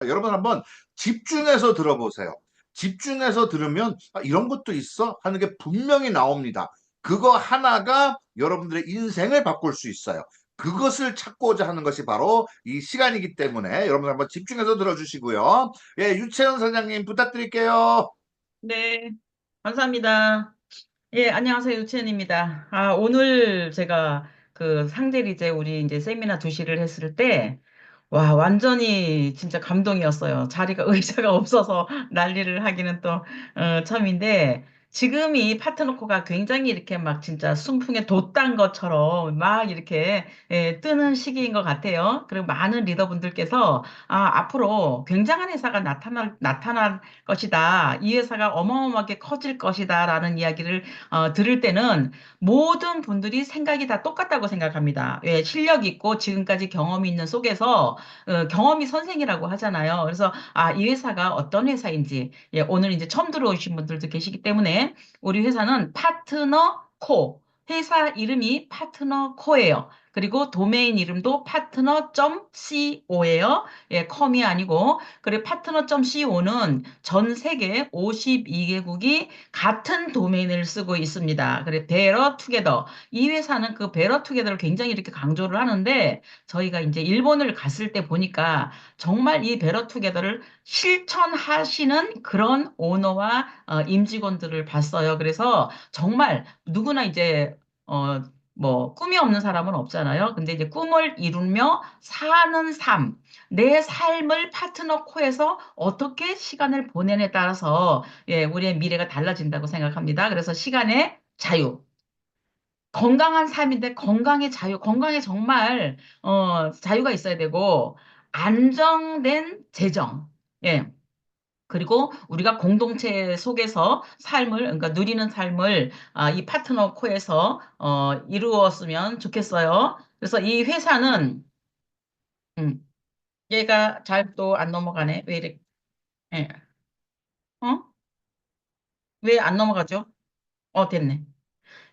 여러분 한번 집중해서 들어보세요. 집중해서 들으면 이런 것도 있어? 하는 게 분명히 나옵니다. 그거 하나가 여러분들의 인생을 바꿀 수 있어요. 그것을 찾고자 하는 것이 바로 이 시간이기 때문에 여러분 한번 집중해서 들어주시고요. 예, 유채연 사장님 부탁드릴게요. 네, 감사합니다. 예, 안녕하세요. 유치현입니다. 오늘 제가 그 상대리제 우리 이제 세미나 2시를 했을 때, 와, 완전히 진짜 감동이었어요. 자리가, 의자가 없어서 난리를 하기는 또, 참인데, 지금 이 파트너코가 굉장히 이렇게 막 진짜 순풍에 돛단 것처럼 막 이렇게 뜨는 시기인 것 같아요. 그리고 많은 리더분들께서, 앞으로 굉장한 회사가 나타날 것이다. 이 회사가 어마어마하게 커질 것이다. 라는 이야기를 들을 때는 모든 분들이 생각이 다 똑같다고 생각합니다. 왜 실력 있고 지금까지 경험이 있는 속에서 경험이 선생이라고 하잖아요. 그래서 이 회사가 어떤 회사인지 오늘 이제 처음 들어오신 분들도 계시기 때문에 우리 회사는 파트너 코 회사 이름이 파트너 코예요. 그리고 도메인 이름도 파트너.co예요. 예, 컴이 아니고. 그리고 파트너.co는 전 세계 52개국이 같은 도메인을 쓰고 있습니다. 그래, 베러 투게더. 이 회사는 그 베러 투게더를 굉장히 이렇게 강조를 하는데 저희가 이제 일본을 갔을 때 보니까 정말 이 베러 투게더를 실천하시는 그런 오너와 임직원들을 봤어요. 그래서 정말 누구나 이제 어, 뭐 꿈이 없는 사람은 없잖아요. 근데 이제 꿈을 이루며 사는 삶, 내 삶을 파트너 코에서 어떻게 시간을 보내냐에 따라서 우리의 미래가 달라진다고 생각합니다. 그래서 시간의 자유, 건강한 삶인데 건강의 자유, 건강에 정말 자유가 있어야 되고 안정된 재정. 예. 그리고 우리가 공동체 속에서 삶을, 그러니까 누리는 삶을 이 파트너 코에서 이루었으면 좋겠어요. 그래서 이 회사는 음, 얘가 잘 또 안 넘어가네. 왜 이렇게? 예. 어? 왜 안 넘어가죠? 됐네.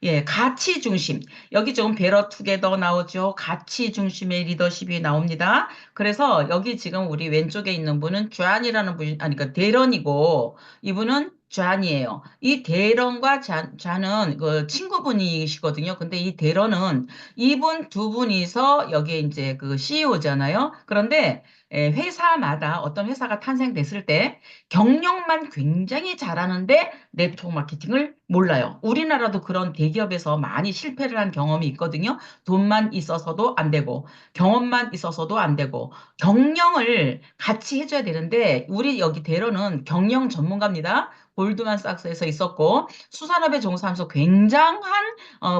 예, 가치 중심. 여기 조금 베러 투게더 나오죠. 가치 중심의 리더십이 나옵니다. 그래서 여기 지금 우리 왼쪽에 있는 분은 쟈니라는 분이, 아니, 그러니까 대런이고, 이분은 쟈니예요. 이 대런과 쟈는 그 친구분이시거든요. 근데 이 대런은 이분 두 분이서 여기에 이제 그 CEO잖아요. 그런데 회사마다 어떤 회사가 탄생됐을 때 경영만 굉장히 잘하는데 네트워크 마케팅을 몰라요. 우리나라도 그런 대기업에서 많이 실패를 한 경험이 있거든요. 돈만 있어서도 안 되고, 경험만 있어서도 안 되고, 경영을 같이 해줘야 되는데, 우리 여기 대로는 경영 전문가입니다. 골드만삭스에서 있었고, 수산업에 종사하면서 굉장한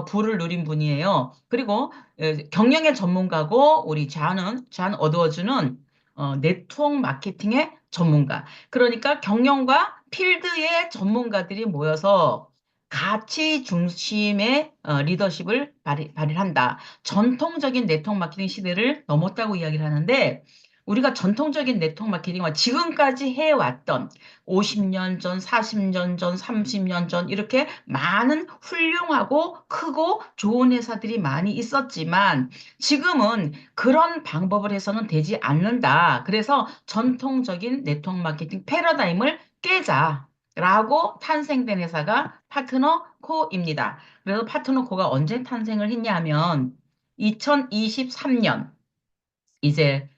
부를 누린 분이에요. 그리고 경영의 전문가고, 우리 잔 어드워즈는 네트워크 마케팅의 전문가. 그러니까 경영과 필드의 전문가들이 모여서 가치 중심의 리더십을 발휘한다. 전통적인 네트워크 마케팅 시대를 넘었다고 이야기를 하는데 우리가 전통적인 네트워크 마케팅과 지금까지 해왔던 50년 전, 40년 전, 30년 전 이렇게 많은 훌륭하고 크고 좋은 회사들이 많이 있었지만 지금은 그런 방법을 해서는 되지 않는다. 그래서 전통적인 네트워크 마케팅 패러다임을 깨자라고 탄생된 회사가 파트너코입니다. 그래서 파트너코가 언제 탄생을 했냐 하면 2023년 이제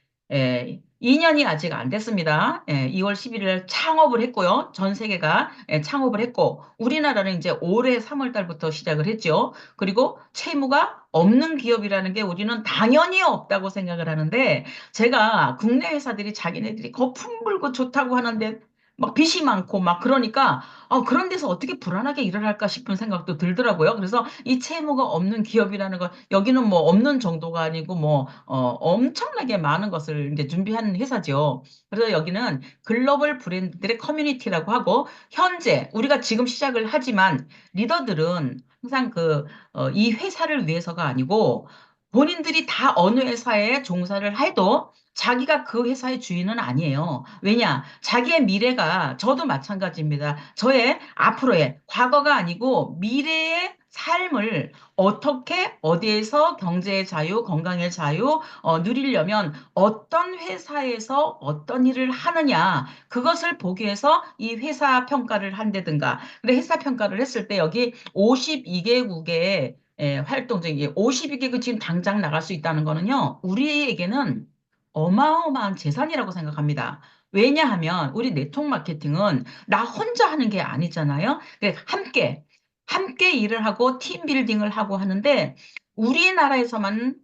2년이 아직 안 됐습니다. 2월 11일 창업을 했고요. 전 세계가 창업을 했고 우리나라는 이제 올해 3월 달부터 시작을 했죠. 그리고 채무가 없는 기업이라는 게 우리는 당연히 없다고 생각을 하는데 제가 국내 회사들이 자기네들이 거품 불고 좋다고 하는데 막 빚이 많고 막 그러니까 그런 데서 어떻게 불안하게 일을 할까 싶은 생각도 들더라고요. 그래서 이 채무가 없는 기업이라는 거 여기는 뭐 없는 정도가 아니고 뭐 엄청나게 많은 것을 이제 준비하는 회사죠. 그래서 여기는 글로벌 브랜드들의 커뮤니티라고 하고, 현재 우리가 지금 시작을 하지만 리더들은 항상 이 회사를 위해서가 아니고, 본인들이 다 어느 회사에 종사를 해도 자기가 그 회사의 주인은 아니에요. 왜냐? 자기의 미래가, 저도 마찬가지입니다. 저의 앞으로의, 과거가 아니고 미래의 삶을 어떻게 어디에서 경제의 자유, 건강의 자유 누리려면 어떤 회사에서 어떤 일을 하느냐 그것을 보기 위해서 이 회사 평가를 한다든가. 근데 회사 평가를 했을 때 여기 52개국의 활동 중에 52개국 지금 당장 나갈 수 있다는 거는요. 우리에게는 어마어마한 재산이라고 생각합니다. 왜냐하면 우리 네트워크 마케팅은 나 혼자 하는 게 아니잖아요. 함께 일을 하고 팀 빌딩을 하고 하는데 우리나라에서만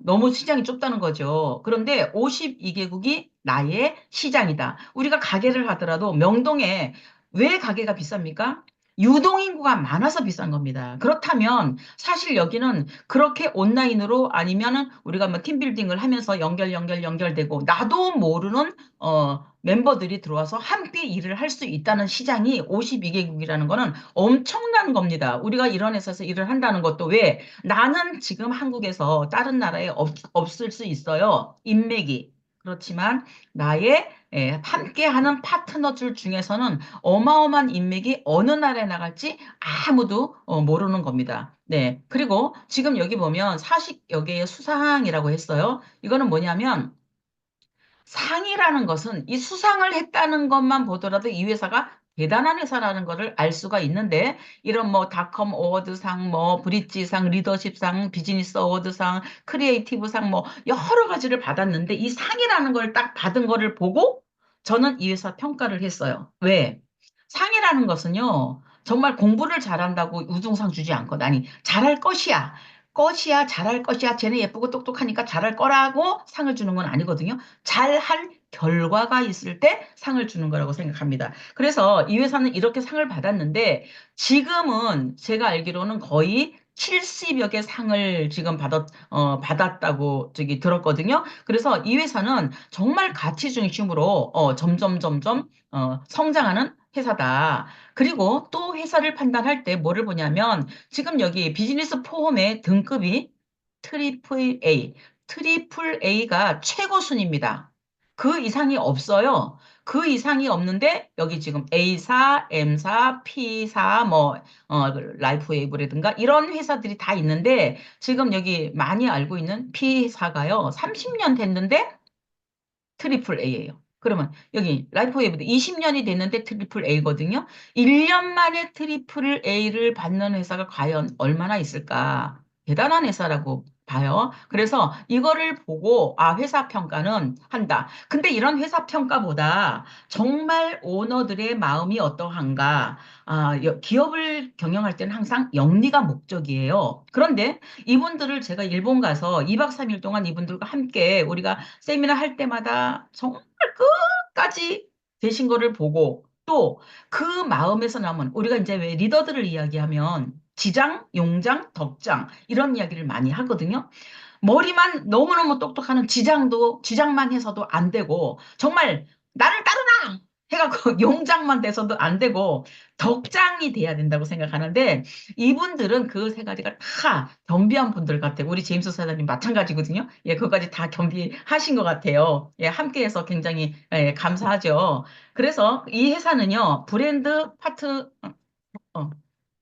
너무 시장이 좁다는 거죠. 그런데 52개국이 나의 시장이다. 우리가 가게를 하더라도 명동에 왜 가게가 비쌉니까? 유동인구가 많아서 비싼 겁니다. 그렇다면 사실 여기는 그렇게 온라인으로 아니면은 우리가 뭐 팀빌딩을 하면서 연결되고 나도 모르는 멤버들이 들어와서 함께 일을 할 수 있다는 시장이 52개국이라는 거는 엄청난 겁니다. 우리가 이런 회사에서 일을 한다는 것도 왜 나는 지금 한국에서 다른 나라에 없을 수 있어요. 인맥이. 그렇지만 나의 함께하는 파트너들 중에서는 어마어마한 인맥이 어느 나라에 나갈지 아무도 모르는 겁니다. 네. 그리고 지금 여기 보면 40여 개의 수상이라고 했어요. 이거는 뭐냐면 상이라는 것은 이 수상을 했다는 것만 보더라도 이 회사가 대단한 회사라는 것을 알 수가 있는데 이런 뭐 닷컴 어워드상, 뭐 브릿지상, 리더십상, 비즈니스 어워드상, 크리에이티브상 뭐 여러 가지를 받았는데 이 상이라는 걸 딱 받은 거를 보고 저는 이 회사 평가를 했어요. 왜? 상이라는 것은요. 정말 공부를 잘한다고 우등상 주지 않거든. 아니, 잘할 것이야. 잘할 것이야. 쟤네 예쁘고 똑똑하니까 잘할 거라고 상을 주는 건 아니거든요. 잘한 결과가 있을 때 상을 주는 거라고 생각합니다. 그래서 이 회사는 이렇게 상을 받았는데 지금은 제가 알기로는 거의 70여 개 상을 지금 받았다고 저기 들었거든요. 그래서 이 회사는 정말 가치 중심으로 점점 성장하는 회사다. 그리고 또 회사를 판단할 때 뭐를 보냐면 지금 여기 비즈니스 포럼의 등급이 트리플 A, 트리플 A가 최고 순입니다. 그 이상이 없어요. 그 이상이 없는데 여기 지금 A사, M사, P사, 뭐 라이프웨이브라든가 이런 회사들이 다 있는데 지금 여기 많이 알고 있는 P사가요. 30년 됐는데 트리플 A예요. 그러면 여기 라이프웨이브도 20년이 됐는데 트리플 A거든요. 1년 만에 트리플 A를 받는 회사가 과연 얼마나 있을까? 대단한 회사라고 봐요. 그래서 이거를 보고 회사 평가는 한다. 근데 이런 회사 평가보다 정말 오너들의 마음이 어떠한가? 기업을 경영할 때는 항상 영리가 목적이에요. 그런데 이분들을 제가 일본 가서 2박 3일 동안 이분들과 함께 우리가 세미나 할 때마다 정말 끝까지 되신 거를 보고 또 그 마음에서 남은 우리가 이제 왜 리더들을 이야기하면 지장, 용장, 덕장 이런 이야기를 많이 하거든요. 머리만 너무너무 똑똑하는 지장만 해서도 안 되고 정말 나를 따르라 해갖고 용장만 돼서도 안 되고 덕장이 돼야 된다고 생각하는데 이분들은 그 세 가지가 다 겸비한 분들 같아요. 우리 제임스 사장님 마찬가지거든요. 예, 그거까지 다 겸비하신 것 같아요. 예, 함께해서 굉장히 감사하죠. 그래서 이 회사는요 어,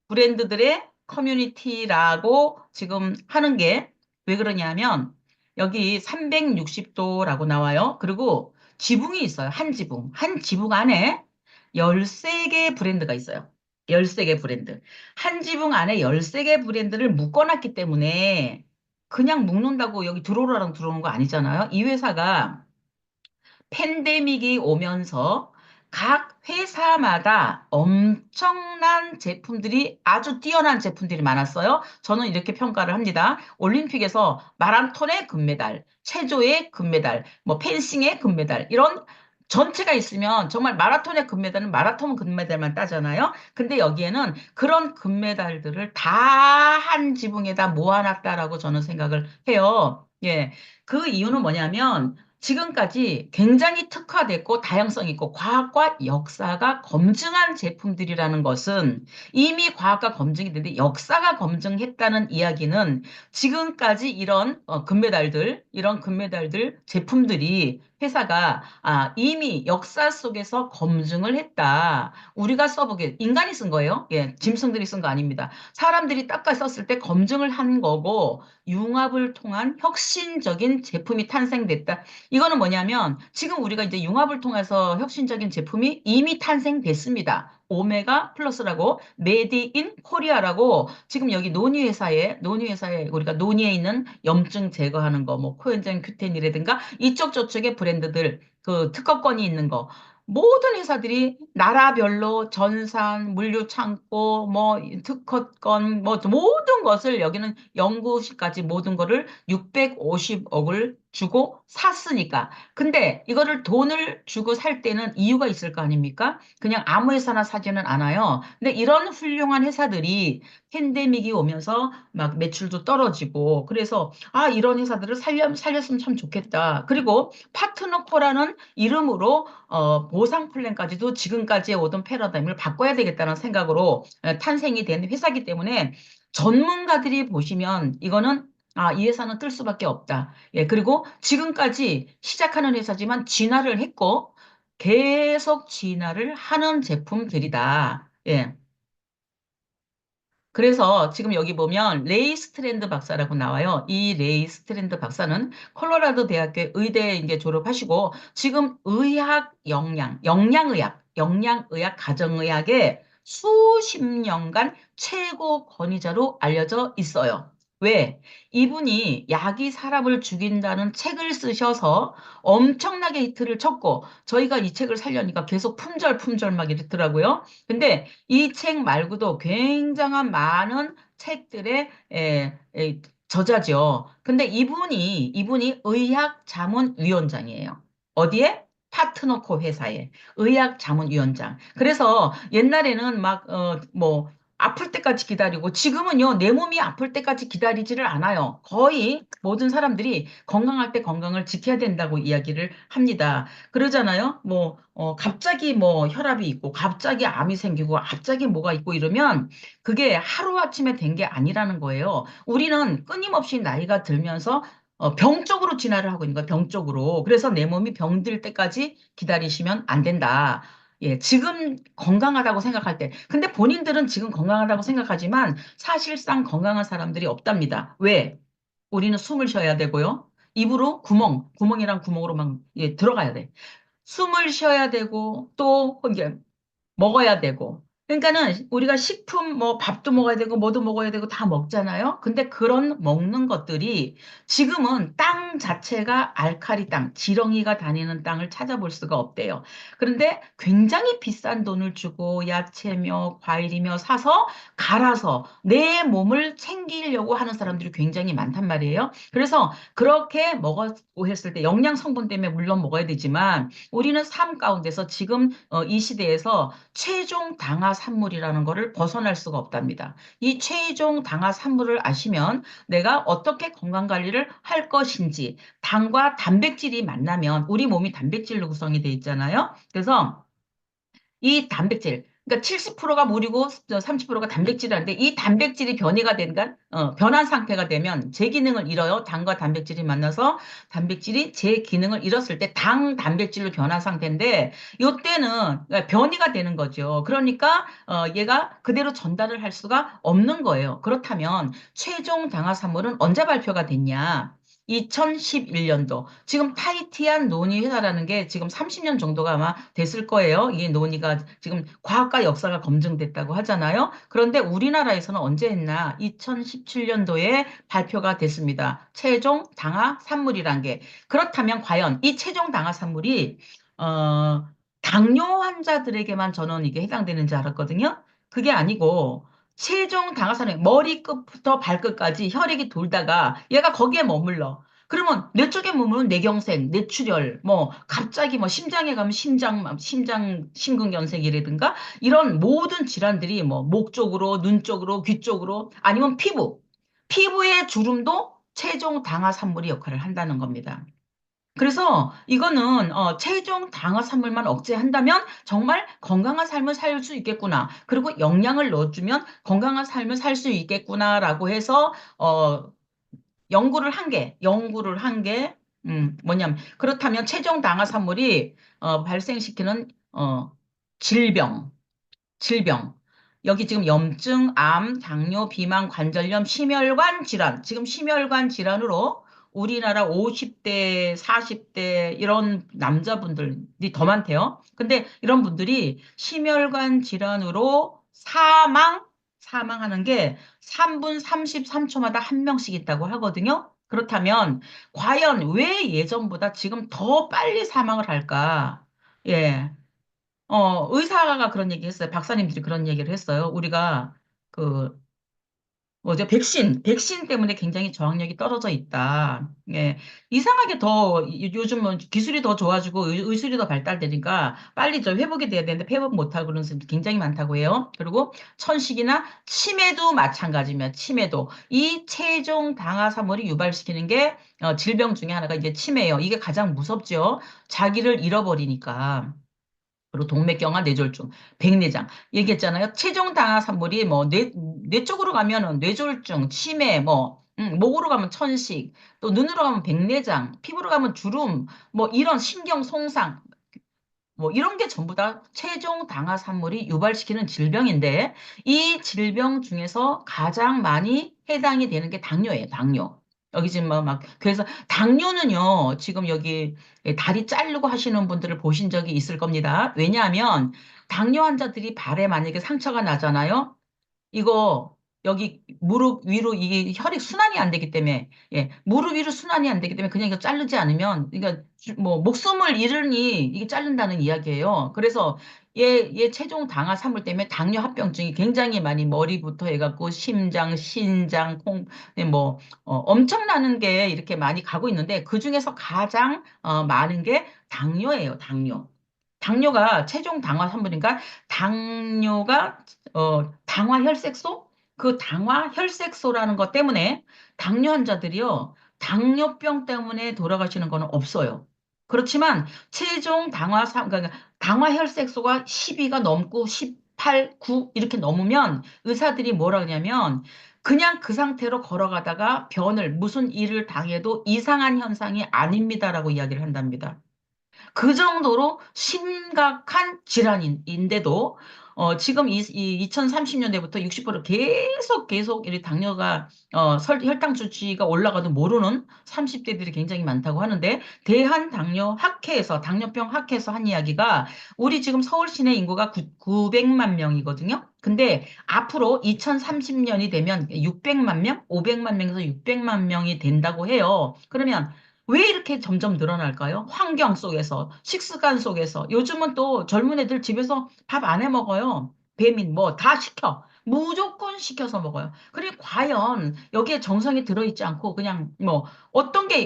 브랜드들의 커뮤니티라고 지금 하는 게 왜 그러냐면 여기 360도라고 나와요. 그리고 지붕이 있어요. 한 지붕. 한 지붕 안에 13개 브랜드가 있어요. 13개 브랜드. 한 지붕 안에 13개 브랜드를 묶어놨기 때문에 그냥 묶는다고 여기 들어오라랑 들어오는 거 아니잖아요. 이 회사가 팬데믹이 오면서 각 회사마다 엄청난 제품들이 아주 뛰어난 제품들이 많았어요. 저는 이렇게 평가를 합니다. 올림픽에서 마라톤의 금메달, 체조의 금메달, 뭐 펜싱의 금메달 이런 전체가 있으면 정말 마라톤의 금메달은 마라톤 금메달만 따잖아요. 근데 여기에는 그런 금메달들을 다 한 지붕에다 모아놨다라고 저는 생각을 해요. 예. 그 이유는 뭐냐면 지금까지 굉장히 특화됐고 다양성 있고 과학과 역사가 검증한 제품들이라는 것은 이미 과학과 검증이 됐는데 역사가 검증했다는 이야기는 지금까지 이런 금메달들, 이런 금메달들 제품들이 회사가 이미 역사 속에서 검증을 했다. 우리가 써보게 인간이 쓴 거예요. 예, 짐승들이 쓴 거 아닙니다. 사람들이 닦아 썼을 때 검증을 한 거고 융합을 통한 혁신적인 제품이 탄생됐다. 이거는 뭐냐면 지금 우리가 이제 융합을 통해서 혁신적인 제품이 이미 탄생됐습니다. 오메가 플러스라고 메디 인 코리아라고 지금 여기 논의회사에 우리가 논의에 있는 염증 제거하는 거 뭐 코엔자임 큐텐이라든가 이쪽 저쪽의 브랜드들 그 특허권이 있는 거 모든 회사들이 나라별로 전산, 물류 창고, 뭐 특허권, 뭐 모든 것을 여기는 연구실까지 모든 거를 650억을 주고 샀으니까. 근데 이거를 돈을 주고 살 때는 이유가 있을 거 아닙니까? 그냥 아무 회사나 사지는 않아요. 근데 이런 훌륭한 회사들이 팬데믹이 오면서 막 매출도 떨어지고 그래서 이런 회사들을 살렸으면 참 좋겠다. 그리고 파트너코라는 이름으로 보상 플랜까지도 지금까지의 오던 패러다임을 바꿔야 되겠다는 생각으로 탄생이 된 회사이기 때문에 전문가들이 보시면 이거는 이 회사는 뜰 수밖에 없다. 예, 그리고 지금까지 시작하는 회사지만 진화를 했고 계속 진화를 하는 제품들이다. 예. 그래서 지금 여기 보면 레이 스트랜드 박사라고 나와요. 이 레이 스트랜드 박사는 콜로라도 대학교 의대 이제 졸업하시고 지금 영양의학, 가정의학의 수십 년간 최고 권위자로 알려져 있어요. 왜? 이분이 약이 사람을 죽인다는 책을 쓰셔서 엄청나게 히트를 쳤고 저희가 이 책을 살려니까 계속 품절 막 이랬더라고요. 근데 이 책 말고도 굉장한 많은 책들의 저자죠. 근데 이분이 의학자문위원장이에요. 어디에? 파트너코 회사에 의학자문위원장. 그래서 옛날에는 뭐 아플 때까지 기다리고 지금은요 내 몸이 아플 때까지 기다리지를 않아요. 거의 모든 사람들이 건강할 때 건강을 지켜야 된다고 이야기를 합니다. 그러잖아요. 갑자기 뭐 혈압이 있고, 갑자기 암이 생기고, 갑자기 뭐가 있고 이러면 그게 하루아침에 된 게 아니라는 거예요. 우리는 끊임없이 나이가 들면서 병 쪽으로 진화를 하고 있는 거예요. 병 쪽으로. 그래서 내 몸이 병들 때까지 기다리시면 안 된다. 예, 지금 건강하다고 생각할 때. 근데 본인들은 지금 건강하다고 생각하지만 사실상 건강한 사람들이 없답니다. 왜? 우리는 숨을 쉬어야 되고요. 입으로 구멍이랑 구멍으로 막 들어가야 돼. 숨을 쉬어야 되고 또 이제 먹어야 되고. 그러니까는 우리가 식품 뭐 밥도 먹어야 되고 뭐도 먹어야 되고 다 먹잖아요. 근데 그런 먹는 것들이 지금은 땅 자체가 알칼리 땅, 지렁이가 다니는 땅을 찾아볼 수가 없대요. 그런데 굉장히 비싼 돈을 주고 야채며 과일이며 사서 갈아서 내 몸을 챙기려고 하는 사람들이 굉장히 많단 말이에요. 그래서 그렇게 먹었고 했을 때 영양 성분 때문에 물론 먹어야 되지만 우리는 삶 가운데서 지금 이 시대에서 최종 당하 산물이라는 거를 벗어날 수가 없답니다. 이 최종 당하 산물을 아시면 내가 어떻게 건강 관리를 할 것인지 당과 단백질이 만나면 우리 몸이 단백질로 구성이 돼 있잖아요. 그래서 이 단백질, 그러니까 70%가 물이고 30%가 단백질인데 이 단백질이 변한 상태가 되면 제 기능을 잃어요. 당과 단백질이 만나서 단백질이 제 기능을 잃었을 때 당 단백질로 변한 상태인데 이때는 변이가 되는 거죠. 그러니까 얘가 그대로 전달을 할 수가 없는 거예요. 그렇다면 최종 당화산물은 언제 발표가 됐냐? 2011년도. 지금 타이티안 논의 회사라는 게 지금 30년 정도가 아마 됐을 거예요. 이 논의가 지금 과학과 역사가 검증됐다고 하잖아요. 그런데 우리나라에서는 언제 했나? 2017년도에 발표가 됐습니다. 최종 당하 산물이란 게. 그렇다면 과연 이 최종 당하 산물이 당뇨 환자들에게만 저는 이게 해당되는지 알았거든요. 그게 아니고 최종 당하산의 머리끝부터 발끝까지 혈액이 돌다가 얘가 거기에 머물러. 그러면 내 쪽에 머무는 뇌경색, 뇌출혈, 뭐 갑자기 뭐 심장에 가면 심근경색이라든가 이런 모든 질환들이 뭐 목 쪽으로, 눈 쪽으로, 귀 쪽으로 아니면 피부의 주름도 최종 당하산물이 역할을 한다는 겁니다. 그래서 이거는 체중 당화산물만 억제한다면 정말 건강한 삶을 살 수 있겠구나. 그리고 영양을 넣어주면 건강한 삶을 살 수 있겠구나라고 해서 연구를 한 게 뭐냐면, 그렇다면 체중 당화산물이 발생시키는 질병, 질병. 여기 지금 염증, 암, 당뇨, 비만, 관절염, 심혈관 질환. 지금 심혈관 질환으로 우리나라 50대, 40대 이런 남자분들이 더 많대요. 근데 이런 분들이 심혈관 질환으로 사망하는 게 3분 33초마다 한 명씩 있다고 하거든요. 그렇다면 과연 왜 예전보다 지금 더 빨리 사망을 할까? 예. 의사가 그런 얘기 했어요. 박사님들이 그런 얘기를 했어요. 우리가 그 뭐죠? 백신 때문에 굉장히 저항력이 떨어져 있다. 예. 이상하게 더 요즘은 기술이 더 좋아지고 의술이 더 발달되니까 빨리 저 회복이 돼야 되는데 회복 못하고 그런 사람들 굉장히 많다고 해요. 그리고 천식이나 치매도 마찬가지입니다. 치매도. 이 체중 당화사물이 유발시키는 게 질병 중에 하나가 이제 치매예요. 이게 가장 무섭죠. 자기를 잃어버리니까. 그리고 동맥경화 뇌졸중, 백내장 얘기했잖아요. 체중 당화산물이 뭐 뇌 쪽으로 가면은 뇌졸중, 치매, 뭐 목으로 가면 천식, 또 눈으로 가면 백내장, 피부로 가면 주름, 뭐 이런 신경 손상, 뭐 이런 게 전부 다 체중 당화산물이 유발시키는 질병인데 이 질병 중에서 가장 많이 해당이 되는 게 당뇨예요. 당뇨. 여기 지금 막 그래서 당뇨는요. 지금 여기 다리 자르고 하시는 분들을 보신 적이 있을 겁니다. 왜냐하면 당뇨 환자들이 발에 만약에 상처가 나잖아요. 이거 여기 무릎 위로 이게 혈액 순환이 안 되기 때문에 예 무릎 위로 순환이 안 되기 때문에 그냥 이거 자르지 않으면 그러니까 뭐 목숨을 잃으니 이게 자른다는 이야기예요. 그래서 얘 체중 당화 산물 때문에 당뇨 합병증이 굉장히 많이 머리부터 해갖고 심장, 신장, 뭐 엄청나는 게 이렇게 많이 가고 있는데 그 중에서 가장 많은 게 당뇨예요. 당뇨. 당뇨가 체중 당화 산물인가 당뇨가 당화혈색소? 그 당화혈색소라는 것 때문에 당뇨 환자들이요, 당뇨병 때문에 돌아가시는 거는 없어요. 그렇지만 체중 그러니까 당화혈색소가 12가 넘고 18, 9 이렇게 넘으면 의사들이 뭐라 그러냐면 그냥 그 상태로 걸어가다가 무슨 일을 당해도 이상한 현상이 아닙니다라고 이야기를 한답니다. 그 정도로 심각한 질환인데도 지금 이 2030년대부터 60% 계속 이 당뇨가 혈당 수치가 올라가도 모르는 30대들이 굉장히 많다고 하는데 당뇨병 학회에서 한 이야기가 우리 지금 서울 시내 인구가 900만 명이거든요. 근데 앞으로 2030년이 되면 600만 명, 500만 명에서 600만 명이 된다고 해요. 그러면 왜 이렇게 점점 늘어날까요? 환경 속에서, 식습관 속에서. 요즘은 또 젊은 애들 집에서 밥 안 해 먹어요. 배민 뭐 다 시켜. 무조건 시켜서 먹어요. 그리고 과연 여기에 정성이 들어있지 않고 그냥 뭐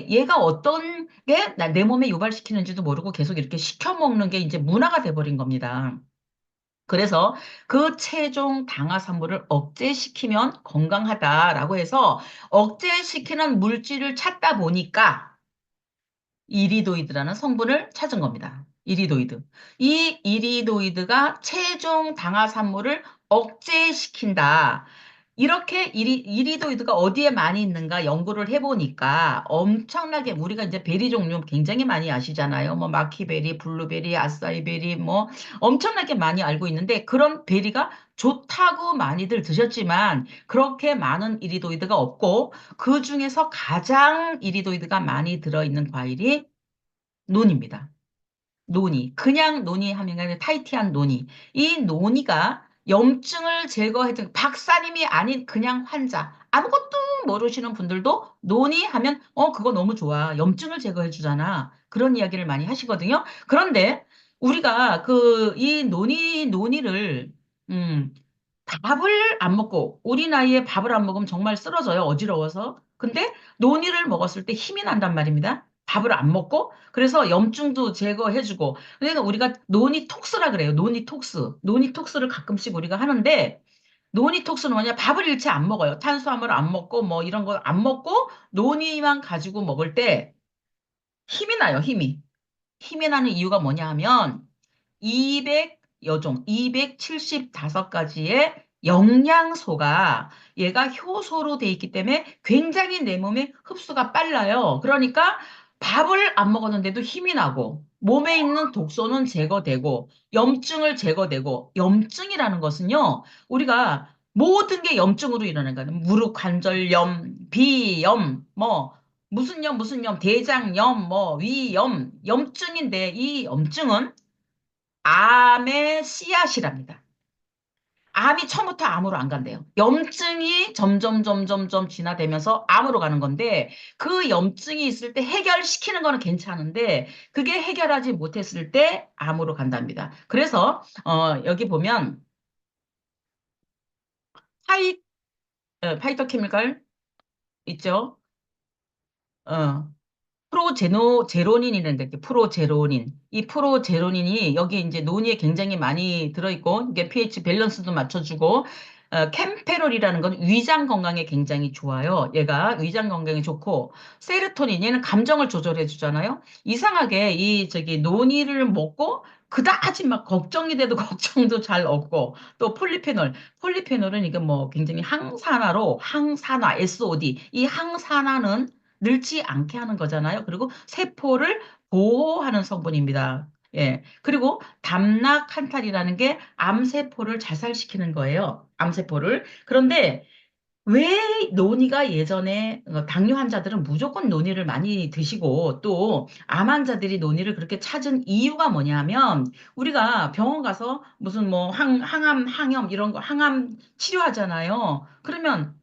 얘가 어떤 게 내 몸에 유발시키는지도 모르고 계속 이렇게 시켜 먹는 게 이제 문화가 돼버린 겁니다. 그래서 그 체중 당화산물을 억제시키면 건강하다라고 해서 억제시키는 물질을 찾다 보니까 이리도이드라는 성분을 찾은 겁니다. 이리도이드. 이 이리도이드가 체중 당화산물을 억제시킨다. 이렇게 이리도이드가 어디에 많이 있는가 연구를 해보니까 엄청나게 우리가 이제 베리 종류 굉장히 많이 아시잖아요. 뭐 마키베리, 블루베리, 아싸이베리 뭐 엄청나게 많이 알고 있는데 그런 베리가 좋다고 많이들 드셨지만 그렇게 많은 이리도이드가 없고 그 중에서 가장 이리도이드가 많이 들어있는 과일이 논입니다. 논이. 그냥 논이 하면 아니라 타이티한 논이. 이 논이가 염증을 제거해준 박사님이 아닌 그냥 환자. 아무것도 모르시는 분들도 논이 하면 그거 너무 좋아. 염증을 제거해 주잖아. 그런 이야기를 많이 하시거든요. 그런데 우리가 이 논이를 음, 밥을 안 먹고 우리 나이에 밥을 안 먹으면 정말 쓰러져요. 어지러워서. 근데 논이를 먹었을 때 힘이 난단 말입니다. 밥을 안 먹고 그래서 염증도 제거해주고 그러니까 우리가 노니톡스라 그래요. 노니톡스. 노니톡스를 가끔씩 우리가 하는데 노니톡스는 뭐냐? 밥을 일체 안 먹어요. 탄수화물을 안 먹고 뭐 이런 거 안 먹고 노니만 가지고 먹을 때 힘이 나요. 힘이 나는 이유가 뭐냐 하면 200여종, 275가지의 영양소가 얘가 효소로 돼 있기 때문에 굉장히 내 몸에 흡수가 빨라요. 그러니까 밥을 안 먹었는데도 힘이 나고, 몸에 있는 독소는 제거되고, 염증을 제거되고, 염증이라는 것은요, 우리가 모든 게 염증으로 일어나는 거예요. 무릎 관절염, 비염, 뭐, 무슨 염, 대장염, 뭐, 위염, 염증인데, 이 염증은 암의 씨앗이랍니다. 암이 처음부터 암으로 안 간대요. 염증이 점점 진화되면서 암으로 가는 건데 그 염증이 있을 때 해결시키는 거는 괜찮은데 그게 해결하지 못했을 때 암으로 간답니다. 그래서 여기 보면 파이 파이터 케미칼 있죠? 어, 제로닌이라는 게 프로제로닌. 이 프로제로닌이 여기 이제 논의에 굉장히 많이 들어있고, 이게 pH 밸런스도 맞춰주고, 캠페롤이라는 건 위장 건강에 굉장히 좋아요. 얘가 위장 건강에 좋고, 세로토닌, 얘는 감정을 조절해 주잖아요. 이상하게 저기 논이를 먹고, 그다지 막 걱정이 돼도 걱정도 잘 없고, 또 폴리페놀은 이게 뭐 굉장히 항산화, SOD. 이 항산화는 늙지 않게 하는 거잖아요. 그리고 세포를 보호하는 성분입니다. 예. 그리고 담락한탈이라는 게 암세포를 자살시키는 거예요. 암세포를. 그런데 왜 논이가 예전에 당뇨 환자들은 무조건 논이를 많이 드시고 또 암 환자들이 논이를 그렇게 찾은 이유가 뭐냐면 우리가 병원 가서 무슨 뭐 항암 이런 거 항암 치료하잖아요. 그러면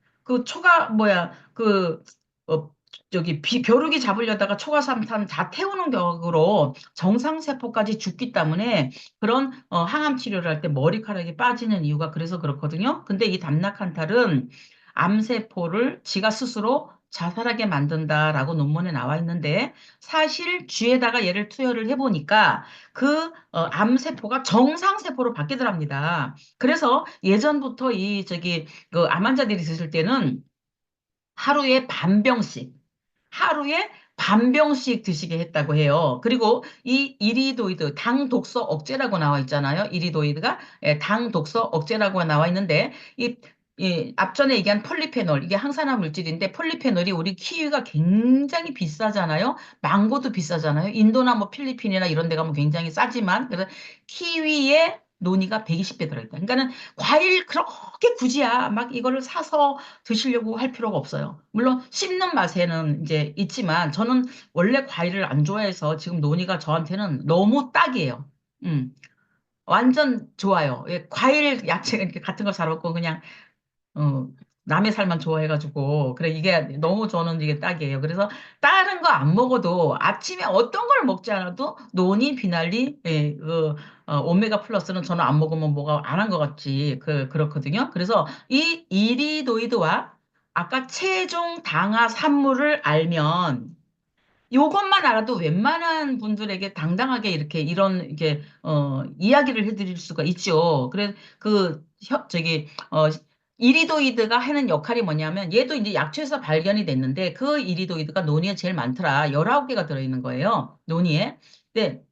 그 어, 저기 벼룩이 잡으려다가 초가삼탄 다 태우는 격으로 정상세포까지 죽기 때문에 그런 항암 치료를 할 때 머리카락이 빠지는 이유가 그래서 그렇거든요. 근데 이 담락한탈은 암세포를 지가 스스로 자살하게 만든다라고 논문에 나와 있는데 사실 쥐에다가 얘를 투여를 해보니까 그 암세포가 정상세포로 바뀌더랍니다. 그래서 예전부터 그 암 환자들이 있을 때는 하루에 하루에 반 병씩 드시게 했다고 해요. 그리고 이 이리도이드, 당 독소 억제라고 나와 있잖아요. 이리도이드가 당 독소 억제라고 나와 있는데 이 앞전에 얘기한 폴리페놀, 이게 항산화 물질인데 폴리페놀이 우리 키위가 굉장히 비싸잖아요. 망고도 비싸잖아요. 인도나 뭐 필리핀이나 이런 데 가면 굉장히 싸지만 그래서 키위에 논이가 120배 들어있다. 그러니까는 과일 그렇게 굳이야 막 이거를 사서 드시려고 할 필요가 없어요. 물론 씹는 맛에는 이제 있지만 저는 원래 과일을 안 좋아해서 지금 논이가 저한테는 너무 딱이에요. 음, 완전 좋아요. 예, 과일, 야채 이렇게 같은 거 잘 먹고 그냥 어, 남의 살만 좋아해가지고 그래 이게 너무 저는 이게 딱이에요. 그래서 다른 거 안 먹어도 아침에 어떤 걸 먹지 않아도 논이 비날리 오메가 플러스는 저는 안 먹으면 뭐가 안 한 것 같지 그렇거든요. 그래서 이 이리도이드와 아까 체중 당화 산물을 알면 요것만 알아도 웬만한 분들에게 당당하게 이렇게 이야기를 해드릴 수가 있죠. 그래 이리도이드가 하는 역할이 뭐냐면 얘도 이제 약초에서 발견이 됐는데 그 이리도이드가 논이에 제일 많더라. 19개가 들어있는 거예요. 논이에. 네,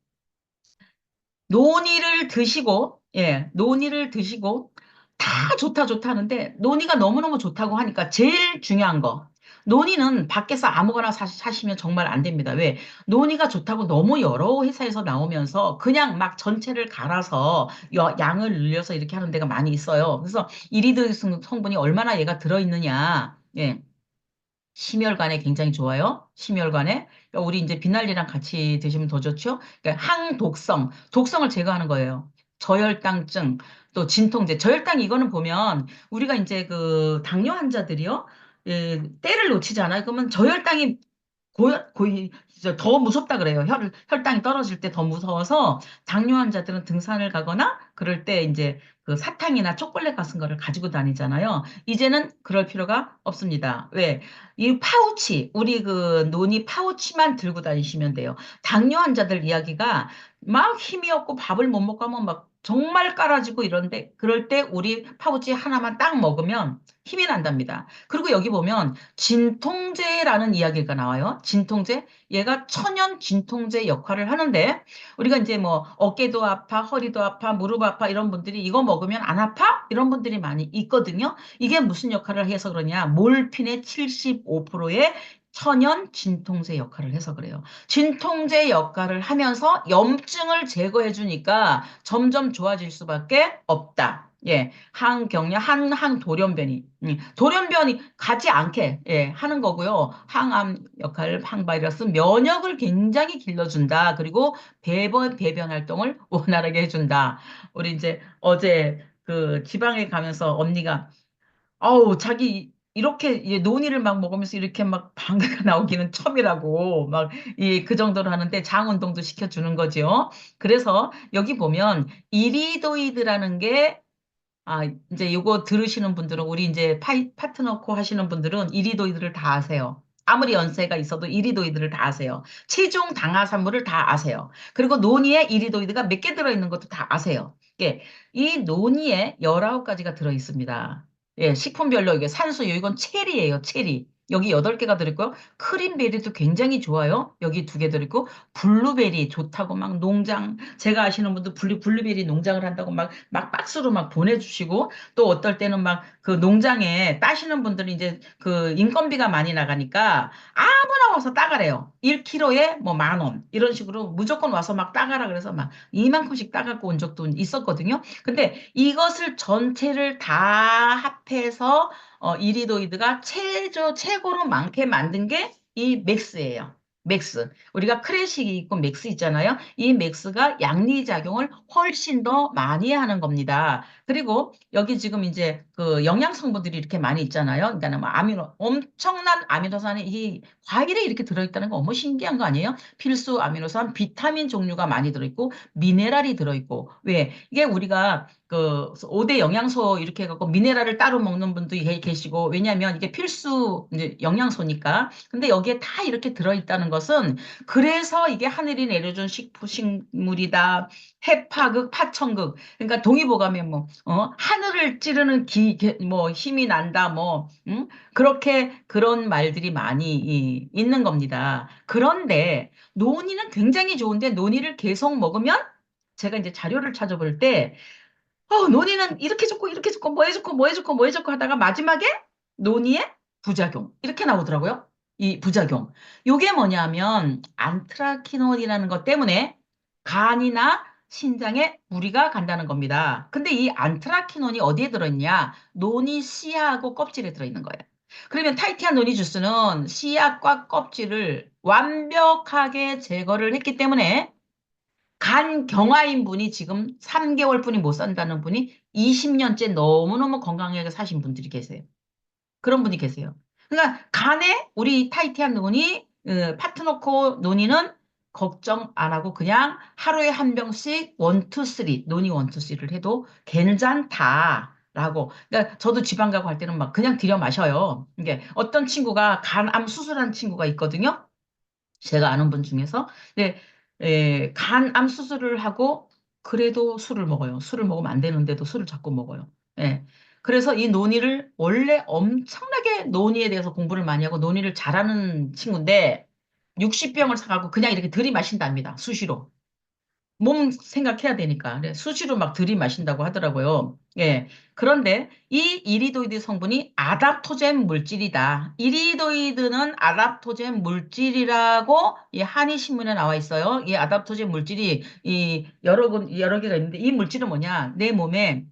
논이를 드시고, 다 좋다 하는데, 논이가 너무너무 좋다고 하니까 제일 중요한 거. 논이는 밖에서 아무거나 사시면 정말 안 됩니다. 왜? 논이가 좋다고 너무 여러 회사에서 나오면서 그냥 막 전체를 갈아서 양을 늘려서 이렇게 하는 데가 많이 있어요. 그래서 이리드 성분이 얼마나 얘가 들어있느냐. 예. 심혈관에 굉장히 좋아요. 심혈관에. 그러니까 우리 이제 비날리랑 같이 드시면 더 좋죠. 그러니까 독성을 제거하는 거예요. 저혈당증, 또 진통제. 저혈당 이거는 보면 우리가 이제 그 당뇨 환자들이요. 때를 놓치잖아요. 그러면 저혈당이 거의 진짜 더 무섭다 그래요. 혈당이 떨어질 때 더 무서워서 당뇨 환자들은 등산을 가거나 그럴 때 이제 그 사탕이나 초콜릿 같은 거를 가지고 다니잖아요. 이제는 그럴 필요가 없습니다. 왜? 이 파우치, 우리 그 논이 파우치만 들고 다니시면 돼요. 당뇨 환자들 이야기가 막 힘이 없고 밥을 못 먹고 하면 막 정말 깔아지고 이런데 그럴 때 우리 파우치 하나만 딱 먹으면 힘이 난답니다. 그리고 여기 보면 진통제라는 이야기가 나와요. 진통제. 얘가 천연 진통제 역할을 하는데 우리가 이제 뭐 어깨도 아파, 허리도 아파, 무릎 아파 이런 분들이 이거 먹으면 안 아파? 이런 분들이 많이 있거든요. 이게 무슨 역할을 해서 그러냐? 몰핀의 75%의 천연 진통제 역할을 해서 그래요. 진통제 역할을 하면서 염증을 제거해 주니까 점점 좋아질 수밖에 없다. 예, 항경련, 항돌연변이, 돌연변이 가지 않게, 예, 하는 거고요. 항암 역할, 항바이러스, 면역을 굉장히 길러준다. 그리고 배변 활동을 원활하게 해준다. 우리 이제 어제 그 지방에 가면서 언니가 아우, 자기 이렇게 논이를 막 먹으면서 이렇게 막 방귀가 나오기는 처음이라고 막 그 정도로 하는데 장 운동도 시켜주는 거죠. 그래서 여기 보면 이리도이드라는 게 이제 요거 들으시는 분들은 우리 이제 파트너코 하시는 분들은 이리도이드를 다 아세요. 아무리 연세가 있어도 이리도이드를 다 아세요. 체중 당화산물을 다 아세요. 그리고 논이에 이리도이드가 몇 개 들어있는 것도 다 아세요. 예, 이 논이에 19가지가 들어있습니다. 예, 식품별로 이게 산수유, 이건 체리예요, 체리. 여기 8개가 들어있고요. 크림베리도 굉장히 좋아요. 여기 2개 들어있고, 블루베리 좋다고 막 농장, 제가 아시는 분들 블루베리 농장을 한다고 막 박스로 막 보내주시고, 또 어떨 때는 막 그 농장에 따시는 분들이 이제 그 인건비가 많이 나가니까 아무나 와서 따가래요. 1kg에 뭐 10,000원. 이런 식으로 무조건 와서 막 따가라 그래서 막 이만큼씩 따갖고 온 적도 있었거든요. 근데 이것을 전체를 다 합해서 이리도이드가 최고로 많게 만든 게 이 맥스예요. 맥스. 우리가 크래식이 있고 맥스 있잖아요. 이 맥스가 양리작용을 훨씬 더 많이 하는 겁니다. 그리고 여기 지금 이제 그 영양 성분들이 이렇게 많이 있잖아요. 그러니까 뭐 엄청난 아미노산이 이 과일에 이렇게 들어있다는 거 너무 신기한 거 아니에요? 필수 아미노산, 비타민 종류가 많이 들어있고 미네랄이 들어있고 왜 이게 우리가 그 5대 영양소 이렇게 해갖고 미네랄을 따로 먹는 분도 계시고 왜냐하면 이게 필수 이제 영양소니까 근데 여기에 다 이렇게 들어있다는 것은 그래서 이게 하늘이 내려준 식물이다 해파극 파천극 그러니까 동의보감에 뭐 하늘을 찌르는 뭐 힘이 난다 뭐 그렇게 그런 말들이 많이 있는 겁니다. 그런데 논이는 굉장히 좋은데 논이를 계속 먹으면 제가 이제 자료를 찾아볼 때 논의는 이렇게 좋고 이렇게 좋고 뭐 해줬고 뭐 해줬고 뭐 해줬고 하다가 마지막에 논의의 부작용 이렇게 나오더라고요. 이 부작용. 요게 뭐냐면 안트라키놀이라는 것 때문에 간이나 신장에 무리가 간다는 겁니다. 근데 이 안트라키논이 어디에 들어있냐? 논이 씨하고 껍질에 들어있는 거예요. 그러면 타이티한 논이 주스는 씨앗과 껍질을 완벽하게 제거를 했기 때문에 간 경화인 분이 지금 3개월뿐이 못 산다는 분이 20년째 너무너무 건강하게 사신 분들이 계세요. 그런 분이 계세요. 그러니까 간에 우리 타이티한 논이 파트너코 논의는 걱정 안 하고 그냥 하루에 한 병씩 원투 쓰리 논이 원투 쓰리를 해도 괜찮다라고. 그러니까 저도 지방 가고 할 때는 막 그냥 들여 마셔요. 이게 어떤 친구가 간암 수술한 친구가 있거든요. 제가 아는 분 중에서 네, 간암 수술을 하고 그래도 술을 먹어요. 술을 먹으면 안 되는데도 술을 자꾸 먹어요. 예. 그래서 이 논의를 원래 엄청나게 논의에 대해서 공부를 많이 하고 논의를 잘하는 친구인데 60병을 사가고 그냥 이렇게 들이마신답니다. 수시로. 몸 생각해야 되니까. 네, 수시로 막 들이마신다고 하더라고요. 예. 그런데 이 이리도이드 성분이 아답토젠 물질이다. 이리도이드는 아답토젠 물질이라고 이 한의신문에 나와 있어요. 이 아답토젠 물질이 이 여러 개가 있는데 이 물질은 뭐냐? 내 몸에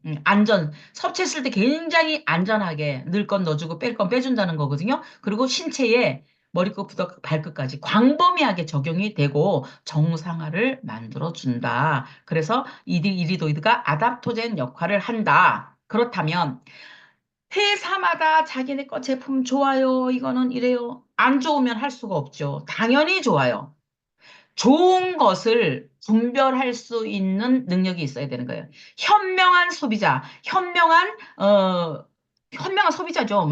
섭취했을 때 굉장히 안전하게 넣을 건 넣어주고 뺄 건 빼준다는 거거든요. 그리고 신체에 머리끝부터 발끝까지 광범위하게 적용이 되고 정상화를 만들어준다. 그래서 이리도이드가 아답토젠 역할을 한다. 그렇다면 회사마다 자기네 거 제품 좋아요. 이거는 이래요. 안 좋으면 할 수가 없죠. 당연히 좋아요. 좋은 것을 분별할 수 있는 능력이 있어야 되는 거예요. 현명한 소비자, 현명한 소비자죠.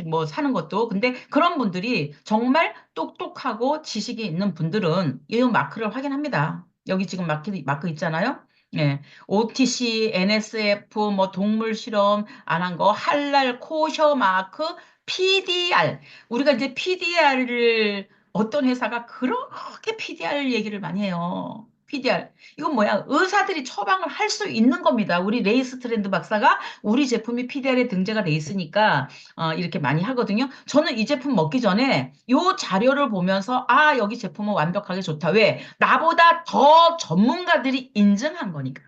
뭐 사는 것도. 근데 그런 분들이 정말 똑똑하고 지식이 있는 분들은 이 마크를 확인합니다. 여기 지금 마크 있잖아요. 예. OTC, NSF, 뭐 동물 실험 안 한 거, 할랄, 코셔 마크, PDR. 우리가 이제 PDR을 어떤 회사가 그렇게 PDR 얘기를 많이 해요. PDR. 이건 뭐야? 의사들이 처방을 할 수 있는 겁니다. 우리 레이스 트렌드 박사가 우리 제품이 PDR에 등재가 돼 있으니까 이렇게 많이 하거든요. 저는 이 제품 먹기 전에 이 자료를 보면서 아, 여기 제품은 완벽하게 좋다. 왜? 나보다 더 전문가들이 인증한 거니까.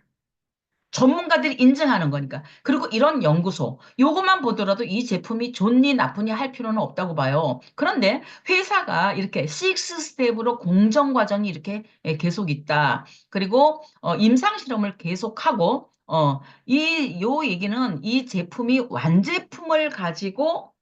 전문가들이 인증하는 거니까. 그리고 이런 연구소, 요것만 보더라도 이 제품이 좋니 나쁘니 할 필요는 없다고 봐요. 그런데 회사가 이렇게 식스 스텝으로 공정 과정이 이렇게 계속 있다. 그리고 임상 실험을 계속하고 요 얘기는 이 제품이 완제품을 가지고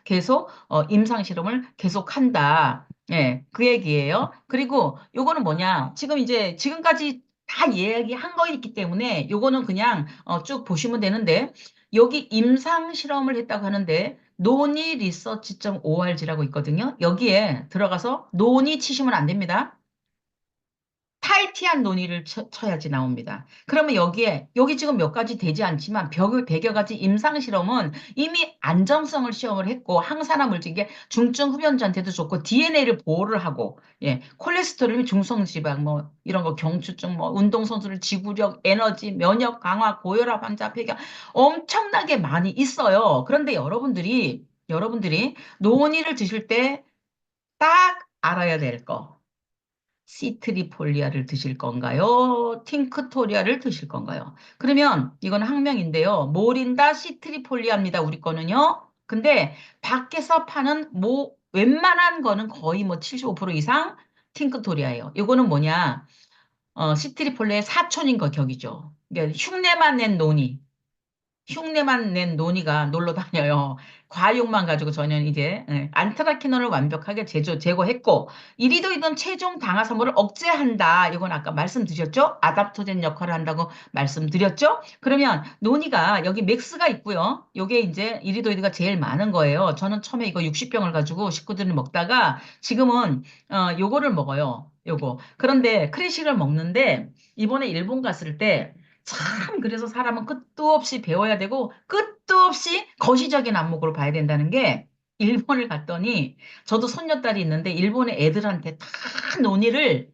계속 임상 실험을 계속한다. 예, 그 얘기예요. 그리고 요거는 뭐냐? 지금 이제 지금까지 다 이야기한 거 있기 때문에 요거는 그냥 쭉 보시면 되는데 여기 임상 실험을 했다고 하는데 논의리서치.org라고 있거든요. 여기에 들어가서 논의 치시면 안 됩니다. 타이티한 논의를 쳐야지 나옵니다. 그러면 여기 지금 몇 가지 되지 않지만 100여 가지 임상실험은 이미 안정성을 시험을 했고, 항산화 물질, 게 중증 흡연자한테도 좋고, DNA를 보호를 하고, 예, 콜레스테롤, 중성지방, 뭐, 이런 거, 경추증, 뭐, 운동선수를 지구력, 에너지, 면역 강화, 고혈압 환자 폐경, 엄청나게 많이 있어요. 그런데 여러분들이 논의를 드실 때 딱 알아야 될 거. 시트리폴리아를 드실 건가요? 팅크토리아를 드실 건가요? 그러면 이건 학명인데요. 모린다 시트리폴리아입니다. 우리 거는요. 근데 밖에서 파는 뭐 웬만한 거는 거의 뭐 75% 이상 팅크토리아예요. 이거는 뭐냐? 시트리폴리아의 사촌인 거 격이죠. 그러니까 흉내만 낸 논이. 흉내만 낸 논의가 놀러 다녀요. 과육만 가지고 저는 이제 안트라키논을 완벽하게 제거했고 이리도이던 체중 당화산물을 억제한다. 이건 아까 말씀드렸죠? 아답토젠 역할을 한다고 말씀드렸죠? 그러면 논의가 여기 맥스가 있고요. 요게 이제 이리도이드가 제일 많은 거예요. 저는 처음에 이거 60병을 가지고 식구들이 먹다가 지금은 요거를 먹어요. 요거. 그런데 크래식을 먹는데 이번에 일본 갔을 때 참, 그래서 사람은 끝도 없이 배워야 되고, 끝도 없이 거시적인 안목으로 봐야 된다는 게, 일본을 갔더니, 저도 손녀딸이 있는데, 일본의 애들한테 다 논이를,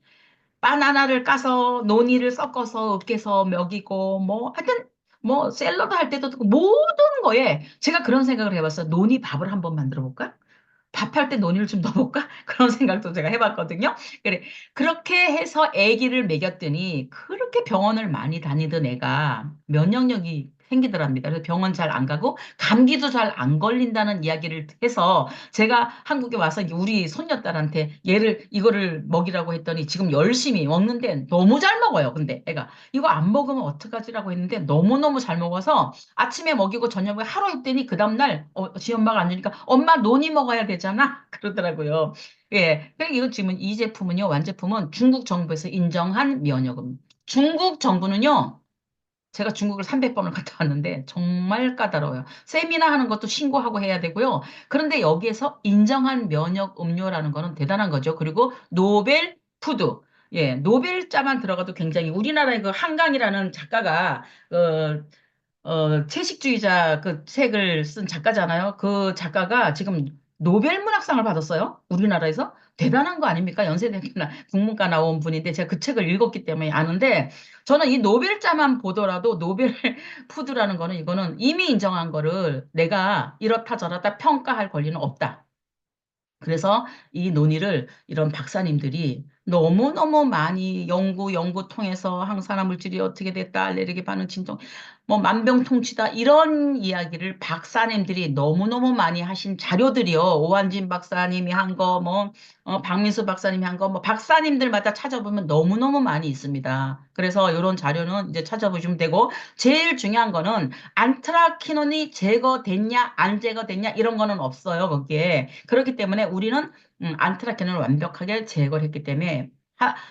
바나나를 까서, 논이를 섞어서, 으깨서 먹이고, 뭐, 하여튼, 뭐, 샐러드 할 때도 그렇고 모든 거에, 제가 그런 생각을 해봤어요. 논이 밥을 한번 만들어 볼까? 밥할 때 논의를 좀 넣어볼까? 그런 생각도 제가 해봤거든요. 그래, 그렇게 해서 아기를 먹였더니 그렇게 병원을 많이 다니던 애가 면역력이 생기더랍니다. 그래서 병원 잘 안 가고 감기도 잘 안 걸린다는 이야기를 해서 제가 한국에 와서 이제 우리 손녀딸한테 이거를 먹이라고 했더니 지금 열심히 먹는데 너무 잘 먹어요. 근데 애가 이거 안 먹으면 어떡하지라고 했는데 너무너무 잘 먹어서 아침에 먹이고 저녁에 하루 있더니 그 다음날 지 엄마가 안 주니까 엄마 논이 먹어야 되잖아 그러더라고요. 예, 그러니까 이거 지금 이 제품은요, 완제품은 중국 정부에서 인정한 면역음. 중국 정부는요, 제가 중국을 300번을 갔다 왔는데 정말 까다로워요. 세미나 하는 것도 신고하고 해야 되고요. 그런데 여기에서 인정한 면역 음료라는 거는 대단한 거죠. 그리고 노벨 푸드. 예, 노벨자만 들어가도 굉장히 우리나라의 그 한강이라는 작가가 채식주의자 그 책을 쓴 작가잖아요. 그 작가가 지금 노벨 문학상을 받았어요. 우리나라에서. 대단한 거 아닙니까? 연세대나 국문과 나온 분인데 제가 그 책을 읽었기 때문에 아는데 저는 이 노벨자만 보더라도 노벨 푸드라는 거는 이거는 이미 인정한 거를 내가 이렇다 저렇다 평가할 권리는 없다. 그래서 이 논의를 이런 박사님들이 너무너무 많이 연구 통해서 항산화 물질이 어떻게 됐다, 알레르기 반응 진정, 뭐 만병통치다 이런 이야기를 박사님들이 너무너무 많이 하신 자료들이요. 오한진 박사님이 한 거, 뭐 박민수 박사님이 한 거, 뭐 박사님들마다 찾아보면 너무너무 많이 있습니다. 그래서 이런 자료는 이제 찾아보시면 되고 제일 중요한 거는 안트라키논이 제거됐냐 안 제거됐냐 이런 거는 없어요 거기에. 그렇기 때문에 우리는 안트라키논을 완벽하게 제거를 했기 때문에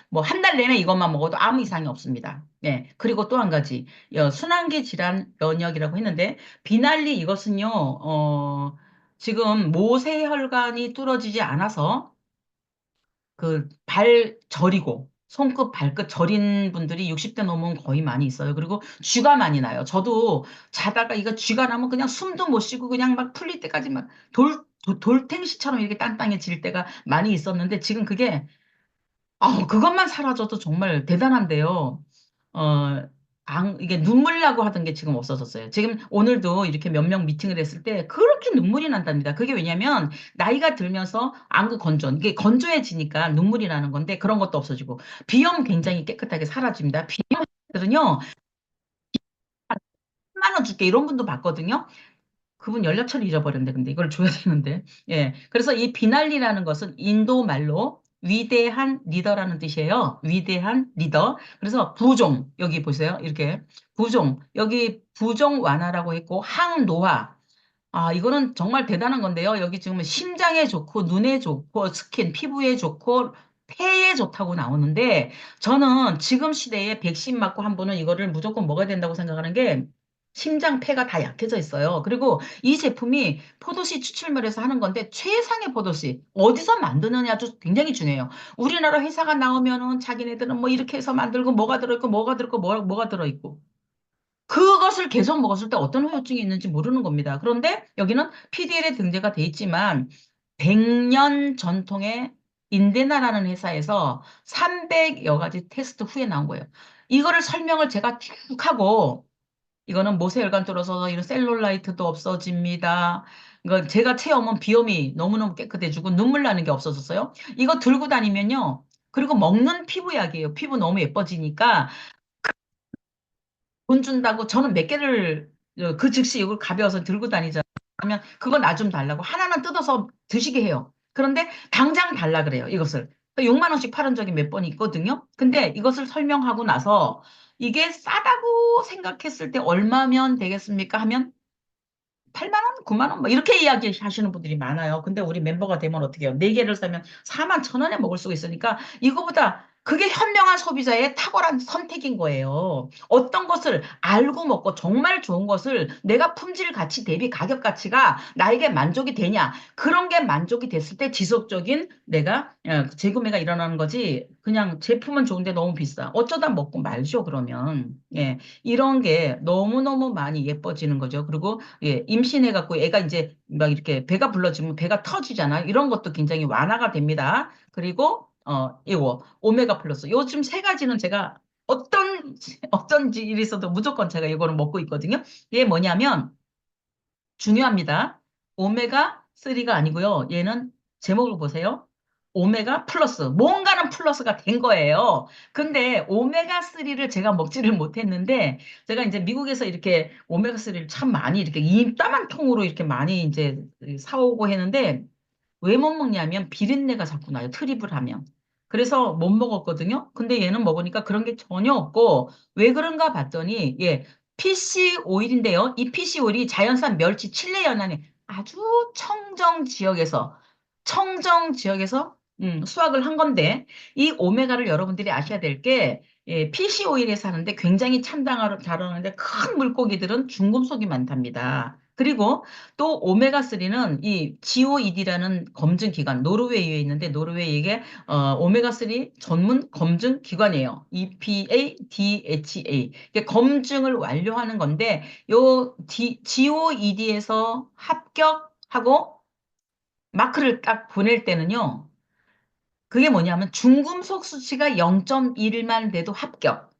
뭐 한 달 내내 이것만 먹어도 아무 이상이 없습니다. 네. 그리고 또 한 가지 순환기 질환 면역이라고 했는데 비날리 이것은요 지금 모세혈관이 뚫어지지 않아서 그 발 저리고 손끝 발끝 저린 분들이 60대 넘으면 거의 많이 있어요. 그리고 쥐가 많이 나요. 저도 자다가 이거 쥐가 나면 그냥 숨도 못 쉬고 그냥 막 풀릴 때까지 막 돌탱시처럼 이렇게 땅땅해질 때가 많이 있었는데 지금 그게 그것만 사라져도 정말 대단한데요. 어, 이게 눈물 나고 하던 게 지금 없어졌어요. 지금 오늘도 이렇게 몇 명 미팅을 했을 때 그렇게 눈물이 난답니다. 그게 왜냐면 나이가 들면서 안구 건조, 이게 건조해지니까 눈물이 나는 건데 그런 것도 없어지고 비염 굉장히 깨끗하게 사라집니다. 비염들은요, 10만 원 줄게 이런 분도 봤거든요. 그분 연락처를 잃어버렸는데, 근데 이걸 줘야 되는데. 예. 그래서 이 비날리라는 것은 인도 말로 위대한 리더라는 뜻이에요. 위대한 리더. 그래서 부종, 여기 보세요. 이렇게. 부종. 여기 부종 완화라고 했고, 항노화. 이거는 정말 대단한 건데요. 여기 지금 심장에 좋고, 눈에 좋고, 스킨, 피부에 좋고, 폐에 좋다고 나오는데, 저는 지금 시대에 백신 맞고 한 분은 이거를 무조건 먹어야 된다고 생각하는 게, 심장, 폐가 다 약해져 있어요. 그리고 이 제품이 포도씨 추출물에서 하는 건데, 최상의 포도씨. 어디서 만드느냐도 굉장히 중요해요. 우리나라 회사가 나오면은 자기네들은 뭐 이렇게 해서 만들고, 뭐가 들어있고, 뭐가 들어있고, 뭐가 들어있고. 그것을 계속 먹었을 때 어떤 후유증이 있는지 모르는 겁니다. 그런데 여기는 PDL에 등재가 돼 있지만 100년 전통의 인데나라는 회사에서 300여 가지 테스트 후에 나온 거예요. 이거를 설명을 제가 쭉 하고 이거는 모세혈관 뚫어서 이런 셀룰라이트도 없어집니다. 이거 제가 체험은 비염이 너무너무 깨끗해지고 눈물 나는 게 없어졌어요. 이거 들고 다니면요. 그리고 먹는 피부약이에요. 피부 너무 예뻐지니까 돈 준다고 저는 몇 개를 그 즉시 이걸 가벼워서 들고 다니잖아요. 그러면 그거 나 좀 달라고 하나는 뜯어서 드시게 해요. 그런데 당장 달라 그래요. 이것을. 6만 원씩 팔은 적이 몇 번 있거든요. 근데 이것을 설명하고 나서 이게 싸다고 생각했을 때 얼마면 되겠습니까? 하면 8만 원, 9만 원, 뭐 이렇게 이야기 하시는 분들이 많아요. 근데 우리 멤버가 되면 어떻게 해요? 네개를 사면 4만 1천 원에 먹을 수가 있으니까 이거보다 그게 현명한 소비자의 탁월한 선택인 거예요. 어떤 것을 알고 먹고 정말 좋은 것을 내가 품질 가치 대비 가격 가치가 나에게 만족이 되냐? 그런 게 만족이 됐을 때 지속적인 내가 재구매가 일어나는 거지. 그냥 제품은 좋은데 너무 비싸. 어쩌다 먹고 말죠, 그러면. 예. 이런 게 너무너무 많이 예뻐지는 거죠. 그리고 예, 임신해갖고 애가 이제 막 이렇게 배가 불러지면 배가 터지잖아. 이런 것도 굉장히 완화가 됩니다. 그리고 이거 오메가 플러스. 요즘 세 가지는 제가 어떤 일이 있어도 무조건 제가 이거를 먹고 있거든요. 이게 뭐냐면 중요합니다. 오메가3가 아니고요. 얘는 제목을 보세요. 오메가 플러스. 뭔가는 플러스가 된 거예요. 근데 오메가3를 제가 먹지를 못했는데 제가 이제 미국에서 이렇게 오메가3를 참 많이 이렇게 이따만 통으로 이렇게 많이 이제 사오고 했는데 왜 못 먹냐면 비린내가 자꾸 나요. 트립을 하면. 그래서 못 먹었거든요. 근데 얘는 먹으니까 그런 게 전혀 없고 왜 그런가 봤더니 예, PC 오일인데요. 이 PC 오일이 자연산 멸치 칠레 연안의 아주 청정 지역에서 수확을 한 건데 이 오메가를 여러분들이 아셔야 될 게 예, PC 오일에서 하는데 굉장히 참당하로 다루는데 큰 물고기들은 중금속이 많답니다. 그리고 또 오메가3는 이 GOED라는 검증 기관, 노르웨이에 있는데 노르웨이 이게 오메가3 전문 검증 기관이에요. EPA, DHA. 이게 검증을 완료하는 건데 요 GOED에서 합격하고 마크를 딱 보낼 때는요. 그게 뭐냐면 중금속 수치가 0.1만 돼도 합격.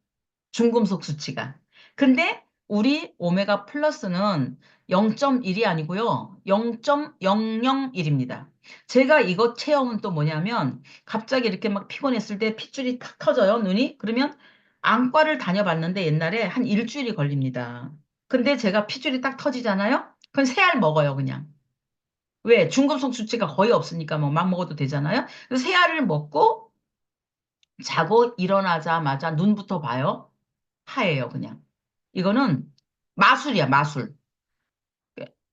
중금속 수치가. 근데 우리 오메가 플러스는 0.1이 아니고요. 0.001입니다. 제가 이거 체험은 또 뭐냐면 갑자기 이렇게 막 피곤했을 때 핏줄이 탁 터져요, 눈이. 그러면 안과를 다녀봤는데 옛날에 한 일주일이 걸립니다. 근데 제가 핏줄이 딱 터지잖아요? 그건 새 알 먹어요, 그냥. 왜? 중금속 수치가 거의 없으니까 뭐 막 먹어도 되잖아요? 그래서 새 알을 먹고 자고 일어나자마자 눈부터 봐요. 하예요, 그냥. 이거는 마술이야, 마술.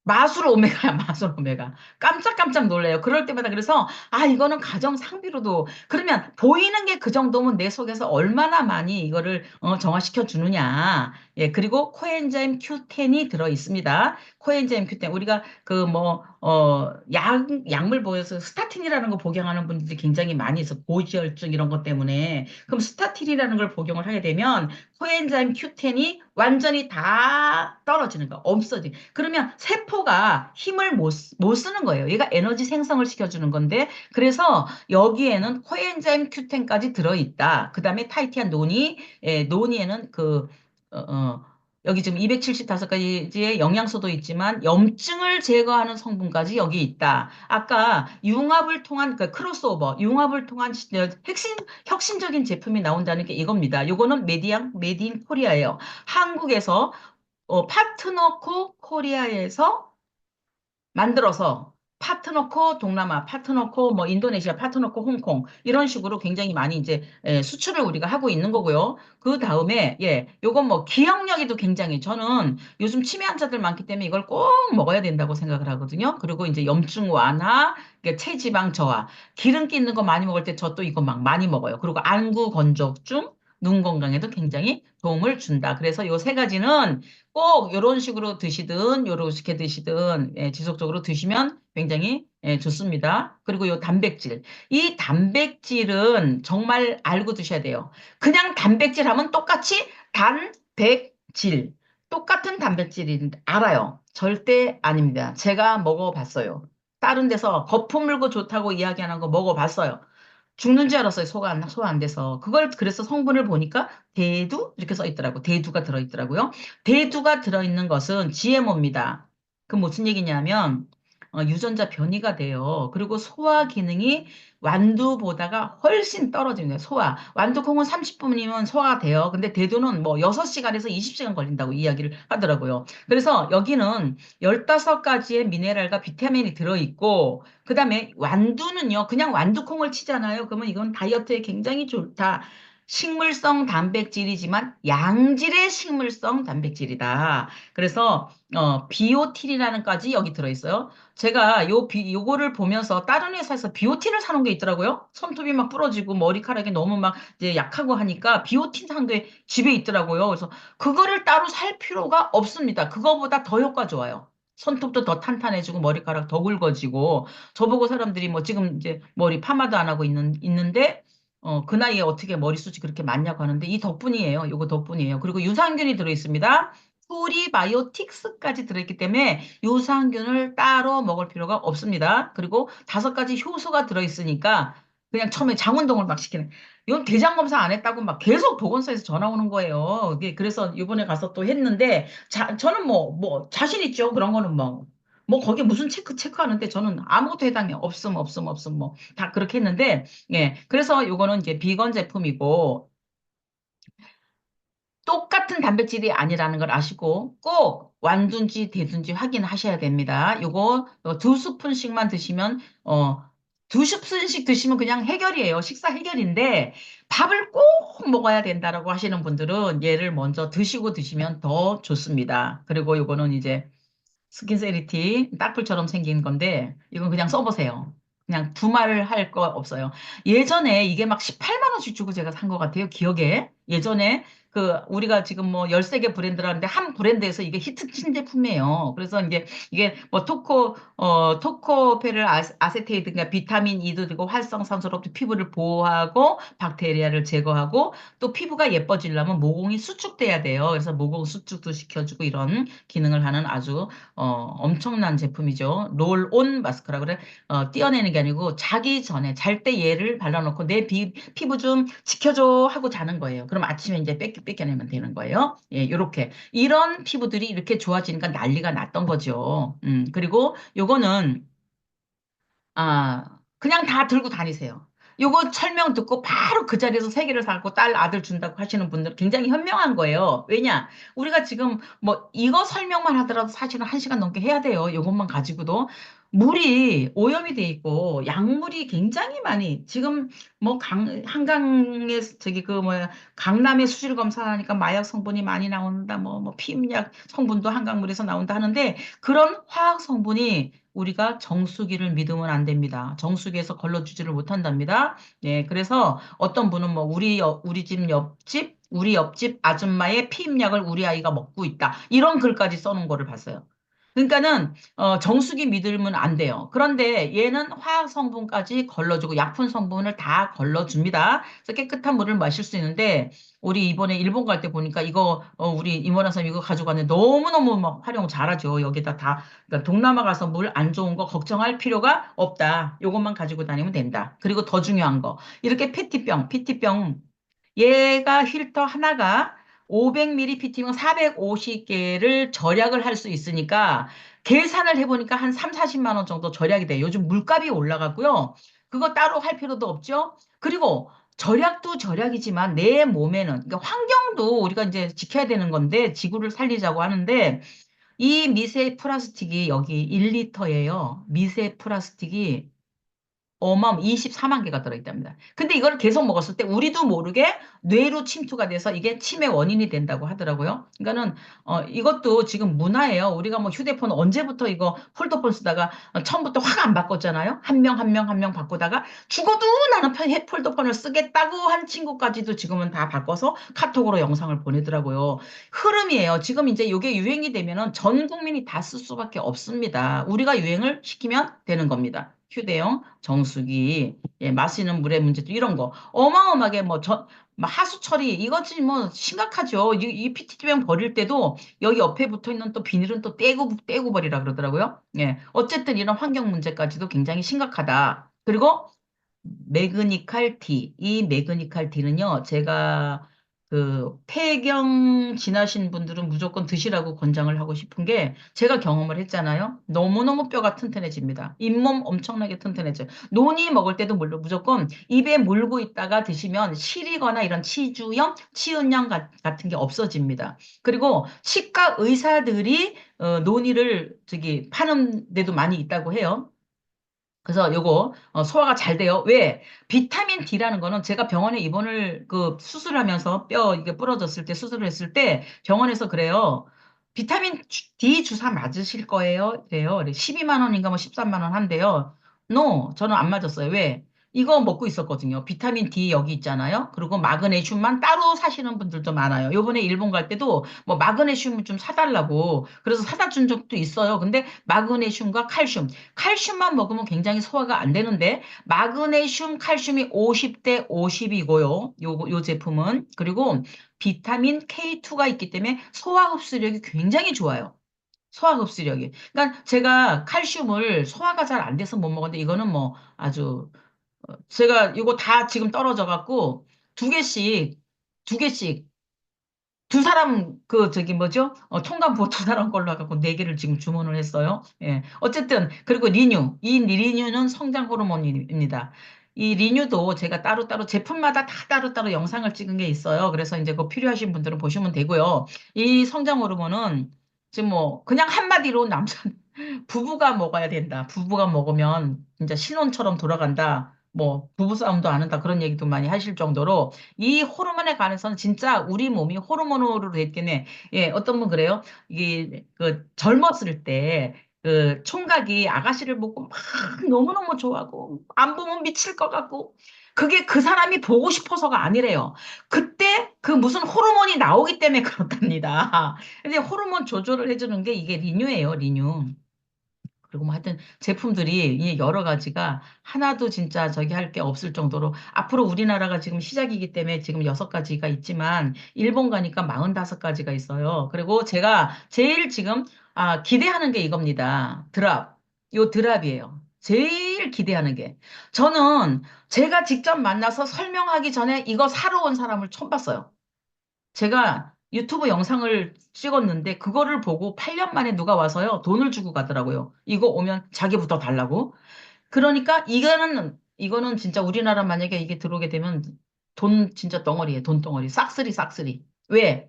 마술 오메가야, 마술 오메가. 깜짝깜짝 놀래요. 그럴 때마다 그래서, 이거는 가정 상비로도, 그러면 보이는 게 그 정도면 내 속에서 얼마나 많이 이거를 정화시켜 주느냐. 예, 그리고 코엔자임 Q10이 들어 있습니다. 코엔자임 Q10. 우리가 그 뭐, 약물 보여서 스타틴이라는 거 복용하는 분들이 굉장히 많이 있어. 고지혈증 이런 것 때문에. 그럼 스타틴이라는 걸 복용을 하게 되면 코엔자임 Q10이 완전히 다 떨어지는 거, 없어지. 그러면 세포가 힘을 못 쓰는 거예요. 얘가 에너지 생성을 시켜주는 건데, 그래서 여기에는 코엔자임 Q10까지 들어있다. 그 다음에 타이티안 논이, 논이에는 어, 어, 여기 지금 275가지의 영양소도 있지만 염증을 제거하는 성분까지 여기 있다. 아까 융합을 통한 그 크로스오버, 융합을 통한 혁신적인 제품이 나온다는 게 이겁니다. 요거는 메디인 코리아예요. 한국에서 파트너코 코리아에서 만들어서 파트너코 동남아, 파트너코 뭐 인도네시아, 파트너코 홍콩 이런 식으로 굉장히 많이 이제 수출을 우리가 하고 있는 거고요. 그 다음에 요건 뭐 기억력에도 굉장히 저는 요즘 치매 환자들 많기 때문에 이걸 꼭 먹어야 된다고 생각을 하거든요. 그리고 이제 염증 완화, 이게 체지방 저하, 기름기 있는 거 많이 먹을 때 저 또 이거 막 많이 먹어요. 그리고 안구 건조증, 눈 건강에도 굉장히 도움을 준다. 그래서 요 세 가지는 꼭 이런 식으로 드시든 요렇게 드시든 지속적으로 드시면 굉장히 좋습니다. 그리고 요 단백질. 이 단백질은 정말 알고 드셔야 돼요. 그냥 단백질 하면 똑같이 단백질. 똑같은 단백질인 알아요. 절대 아닙니다. 제가 먹어봤어요. 다른 데서 거품 물고 좋다고 이야기하는 거 먹어봤어요. 죽는 줄 알았어요. 소화 안 돼서. 그걸 그래서 성분을 보니까 대두 이렇게 써 있더라고. 대두가 들어있더라고요. 대두가 들어있는 것은 GMO입니다. 그 무슨 얘기냐면 유전자 변이가 돼요. 그리고 소화 기능이 완두보다가 훨씬 떨어집니다. 소화. 완두콩은 30분이면 소화가 돼요. 근데 대두는 뭐 6시간에서 20시간 걸린다고 이야기를 하더라고요. 그래서 여기는 15가지의 미네랄과 비타민이 들어있고 그다음에 완두는요, 그냥 완두콩을 치잖아요. 그러면 이건 다이어트에 굉장히 좋다. 식물성 단백질이지만 양질의 식물성 단백질이다. 그래서 비오틴이라는까지 여기 들어있어요. 제가 요거를 보면서 다른 회사에서 비오틴을 사놓은 게 있더라고요. 손톱이 막 부러지고 머리카락이 너무 막 이제 약하고 하니까 비오틴 산 게 집에 있더라고요. 그래서 그거를 따로 살 필요가 없습니다. 그거보다 더 효과 좋아요. 손톱도 더 탄탄해지고 머리카락 더 굵어지고 저보고 사람들이 뭐 지금 이제 머리 파마도 안 하고 있는데 그 나이에 어떻게 머리숱이 그렇게 많냐고 하는데 이 덕분이에요. 요거 덕분이에요. 그리고 유산균이 들어있습니다. 프리바이오틱스까지 들어있기 때문에 유산균을 따로 먹을 필요가 없습니다. 그리고 5가지 효소가 들어있으니까 그냥 처음에 장운동을 막 시키는. 이건 대장 검사 안 했다고 막 계속 보건소에서 전화 오는 거예요. 그래서 이번에 가서 또 했는데 저는 뭐 자신 있죠. 그런 거는 뭐 거기에 무슨 체크하는데 저는 아무것도 해당이 없음 뭐 다 그렇게 했는데 그래서 요거는 이제 비건 제품이고 똑같은 단백질이 아니라는 걸 아시고 꼭 완두인지 대두인지 확인하셔야 됩니다. 요거 2스푼씩만 드시면 2스푼씩 드시면 그냥 해결이에요. 식사 해결인데 밥을 꼭 먹어야 된다라고 하시는 분들은 얘를 먼저 드시면 더 좋습니다. 그리고 요거는 이제 스킨세리티 딱풀처럼 생긴 건데 이건 그냥 써보세요. 그냥 두말 할 거 없어요. 예전에 이게 막 18만 원씩 주고 제가 산 것 같아요. 기억에. 예전에 우리가 지금 뭐 13개 브랜드라는데 한 브랜드에서 이게 히트 친 제품이에요. 그래서 이게 뭐 토코페를 아세테이드가 비타민 E도 되고 활성산소로부터 피부를 보호하고 박테리아를 제거하고 또 피부가 예뻐지려면 모공이 수축돼야 돼요. 그래서 모공 수축도 시켜주고 이런 기능을 하는 아주 엄청난 제품이죠. 롤온 마스크라 그래. 띄어내는 게 아니고 자기 전에 잘 때 얘를 발라놓고 내 피부 좀 지켜줘 하고 자는 거예요. 그럼 아침에 이제 뺏겨내면 되는 거예요. 예, 요렇게. 이런 피부들이 이렇게 좋아지니까 난리가 났던 거죠. 그리고 요거는 그냥 다 들고 다니세요. 요거 설명 듣고 바로 그 자리에서 3개를 사고 딸, 아들 준다고 하시는 분들 굉장히 현명한 거예요. 왜냐? 우리가 지금 뭐 이거 설명만 하더라도 사실은 1시간 넘게 해야 돼요. 요것만 가지고도. 물이 오염이 돼 있고 약물이 굉장히 많이 지금 뭐 한강에 저기 그 뭐야 강남에 수질 검사하니까 마약 성분이 많이 나온다 뭐 피임약 성분도 한강물에서 나온다 하는데 그런 화학 성분이 우리가 정수기를 믿으면 안 됩니다. 정수기에서 걸러주지를 못한답니다. 네, 그래서 어떤 분은 뭐 우리 집 옆집, 우리 옆집 아줌마의 피임약을 우리 아이가 먹고 있다. 이런 글까지 써놓은 거를 봤어요. 그러니까는 정수기 믿으면 안 돼요. 그런데 얘는 화학 성분까지 걸러주고 약품 성분을 다 걸러줍니다. 그래서 깨끗한 물을 마실 수 있는데 우리 이번에 일본 갈 때 보니까 이거 우리 이모나 선생님 이거 가져갔는데 너무너무 막 활용 잘하죠. 여기다 다 그러니까 동남아 가서 물 안 좋은 거 걱정할 필요가 없다. 요것만 가지고 다니면 된다. 그리고 더 중요한 거 이렇게 PT병 얘가 필터 하나가 500ml PT면 450개를 절약을 할 수 있으니까 계산을 해보니까 한 3, 40만 원 정도 절약이 돼요. 요즘 물값이 올라가고요. 그거 따로 할 필요도 없죠. 그리고 절약도 절약이지만 내 몸에는 그러니까 환경도 우리가 이제 지켜야 되는 건데 지구를 살리자고 하는데 이 미세 플라스틱이 여기 1리터예요. 미세 플라스틱이 24만 개가 들어있답니다. 근데 이걸 계속 먹었을 때 우리도 모르게 뇌로 침투가 돼서 이게 치매 원인이 된다고 하더라고요. 그러니까는 이것도 지금 문화예요. 우리가 뭐 휴대폰 언제부터 이거 폴더폰 쓰다가 처음부터 확 안 바꿨잖아요. 한 명, 한 명, 한 명 바꾸다가 죽어도 나는 폴더폰을 쓰겠다고 한 친구까지도 지금은 다 바꿔서 카톡으로 영상을 보내더라고요. 흐름이에요. 지금 이제 이게 유행이 되면은 전 국민이 다 쓸 수밖에 없습니다. 우리가 유행을 시키면 되는 겁니다. 휴대용 정수기, 예, 마시는 물의 문제도 이런 거 어마어마하게 뭐 하수 처리 이거지 뭐 심각하죠. 이 PT병 버릴 때도 여기 옆에 붙어 있는 또 비닐은 또 떼고 버리라 그러더라고요. 예, 어쨌든 이런 환경 문제까지도 굉장히 심각하다. 그리고 매그니칼 티. 이 매그니칼 티는요, 제가 그 폐경 지나신 분들은 무조건 드시라고 권장을 하고 싶은 게 제가 경험을 했잖아요. 너무너무 뼈가 튼튼해집니다. 잇몸 엄청나게 튼튼해져요. 논이 먹을 때도 물론 무조건 입에 물고 있다가 드시면 시리거나 이런 치주염, 치은염 같은 게 없어집니다. 그리고 치과 의사들이 논이를 저기 파는 데도 많이 있다고 해요. 그래서 요거 소화가 잘 돼요. 왜? 비타민 D라는 거는 제가 병원에 입원을 그 수술하면서 뼈 이게 부러졌을 때 수술을 했을 때 병원에서 그래요. 비타민 D 주사 맞으실 거예요? 그래요. 12만 원인가 뭐 13만 원 한대요. No, 저는 안 맞았어요. 왜? 이거 먹고 있었거든요. 비타민 D 여기 있잖아요. 그리고 마그네슘만 따로 사시는 분들도 많아요. 요번에 일본 갈 때도 뭐 마그네슘 좀 사달라고 그래서 사다 준 적도 있어요. 근데 마그네슘과 칼슘만 먹으면 굉장히 소화가 안 되는데 마그네슘, 칼슘이 50대 50이고요. 요 제품은. 그리고 비타민 K2가 있기 때문에 소화 흡수력이 굉장히 좋아요. 소화 흡수력이. 그러니까 제가 칼슘을 소화가 잘 안 돼서 못 먹었는데 이거는 뭐 아주 제가 이거 다 지금 떨어져 갖고 두 개씩 두 개씩 두 사람 그 저기 뭐죠? 통감부 두 사람 걸로 해갖고 네 개를 지금 주문을 했어요. 예. 어쨌든 그리고 리뉴 이 리뉴는 성장 호르몬입니다. 이 리뉴도 제가 따로따로 제품마다 다 따로따로 영상을 찍은 게 있어요. 그래서 이제 그 필요하신 분들은 보시면 되고요. 이 성장 호르몬은 지금 뭐 그냥 한마디로 남자 부부가 먹어야 된다. 부부가 먹으면 진짜 신혼처럼 돌아간다. 뭐 부부싸움도 안 한다. 그런 얘기도 많이 하실 정도로 이 호르몬에 관해서는 진짜 우리 몸이 호르몬으로 되기 때문에 예, 어떤 분 그래요? 이게 그 젊었을 때 그 총각이 아가씨를 보고 막 너무너무 좋아하고 안 보면 미칠 것 같고 그게 그 사람이 보고 싶어서가 아니래요. 그때 그 무슨 호르몬이 나오기 때문에 그렇답니다. 근데 호르몬 조절을 해주는 게 이게 리뉴예요, 리뉴. 그리고 뭐 하여튼 제품들이 이 여러 가지가 하나도 진짜 저기 할 게 없을 정도로 앞으로 우리나라가 지금 시작이기 때문에 지금 6가지가 있지만 일본 가니까 45가지가 있어요. 그리고 제가 제일 지금 기대하는 게 이겁니다. 드랍. 요 드랍이에요. 제일 기대하는 게. 저는 제가 직접 만나서 설명하기 전에 이거 사러 온 사람을 처음 봤어요. 제가 유튜브 영상을 찍었는데 그거를 보고 8년 만에 누가 와서요 돈을 주고 가더라고요. 이거 오면 자기부터 달라고. 그러니까 이거는 진짜 우리나라 만약에 이게 들어오게 되면 돈 진짜 덩어리예요. 돈 덩어리. 싹쓸이 싹쓸이. 왜?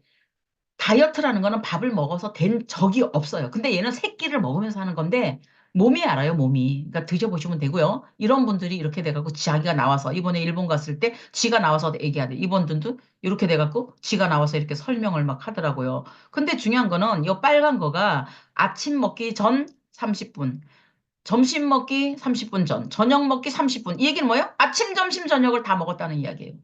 다이어트라는 거는 밥을 먹어서 된 적이 없어요. 근데 얘는 새끼를 먹으면서 하는 건데 몸이 알아요, 몸이. 그러니까 드셔보시면 되고요. 이런 분들이 이렇게 돼갖고 자기가 나와서 이번에 일본 갔을 때 지가 나와서 얘기하대. 이번들도 이렇게 돼갖고 지가 나와서 이렇게 설명을 막 하더라고요. 근데 중요한 거는 이 빨간 거가 아침 먹기 전 30분, 점심 먹기 30분 전, 저녁 먹기 30분. 이 얘기는 뭐예요? 아침, 점심, 저녁을 다 먹었다는 이야기예요.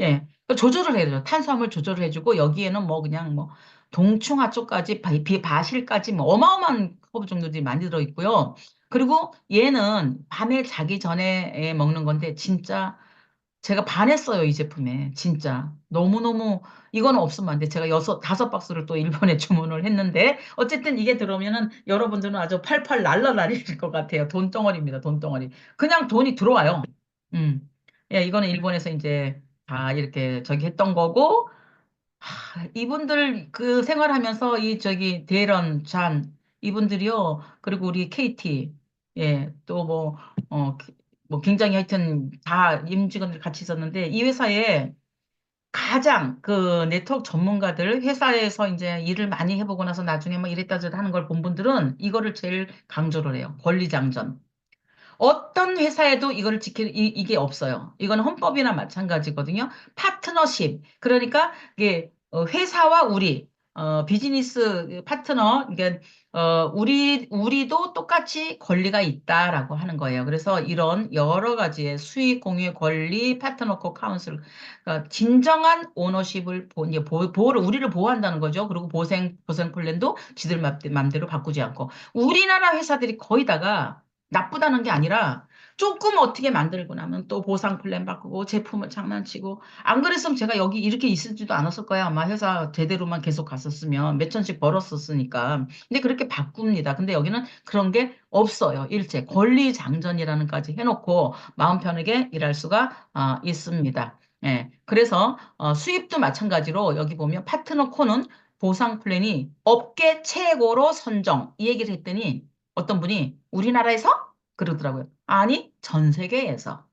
예. 그 조절을 해줘요. 탄수화물 조절을 해주고, 여기에는 뭐 그냥 뭐 동충하 쪽까지, 바실까지 뭐 어마어마한 허브 종류들이 많이 들어있고요. 그리고 얘는 밤에 자기 전에 먹는 건데, 진짜 제가 반했어요, 이 제품에. 진짜. 너무너무, 이거는 없으면 안 돼. 제가 다섯 박스를 또 일본에 주문을 했는데, 어쨌든 이게 들어오면은 여러분들은 아주 팔팔 날라다닐 것 같아요. 돈덩어리입니다, 돈덩어리. 그냥 돈이 들어와요. 음. 예, 이거는 일본에서 이제 다 이렇게 저기 했던 거고, 이분들 그 생활하면서 이 저기 대런, 잔, 이분들이요. 그리고 우리 KT, 예, 또 뭐, 뭐 굉장히 하여튼 다 임직원들 같이 있었는데 이 회사에 가장 그 네트워크 전문가들 회사에서 이제 일을 많이 해보고 나서 나중에 막 이랬다 저랬다 하는 걸 본 분들은 이거를 제일 강조를 해요. 권리장전. 어떤 회사에도 이거를 이게 없어요. 이거는 헌법이나 마찬가지거든요. 파트너십. 그러니까 이게 회사와 우리, 비즈니스 파트너, 그러니까 우리도 똑같이 권리가 있다라고 하는 거예요. 그래서 이런 여러 가지의 수익 공유의 권리, 파트너코 카운슬, 그러니까 진정한 오너십을 이제 보호를 우리를 보호한다는 거죠. 그리고 보생 플랜도 지들 맘대로 바꾸지 않고 우리나라 회사들이 거의 다가 나쁘다는 게 아니라 조금 어떻게 만들고 나면 또 보상 플랜 바꾸고 제품을 장난치고 안 그랬으면 제가 여기 이렇게 있을지도 않았을 거야. 아마 회사 제대로만 계속 갔었으면 몇 천씩 벌었었으니까. 근데 그렇게 바꿉니다. 근데 여기는 그런 게 없어요. 일체 권리 장전이라는까지 해놓고 마음 편하게 일할 수가 있습니다. 예. 그래서 수입도 마찬가지로 여기 보면 파트너 코는 보상 플랜이 업계 최고로 선정 이 얘기를 했더니 어떤 분이 우리나라에서 그러더라고요. 아니, 전 세계에서.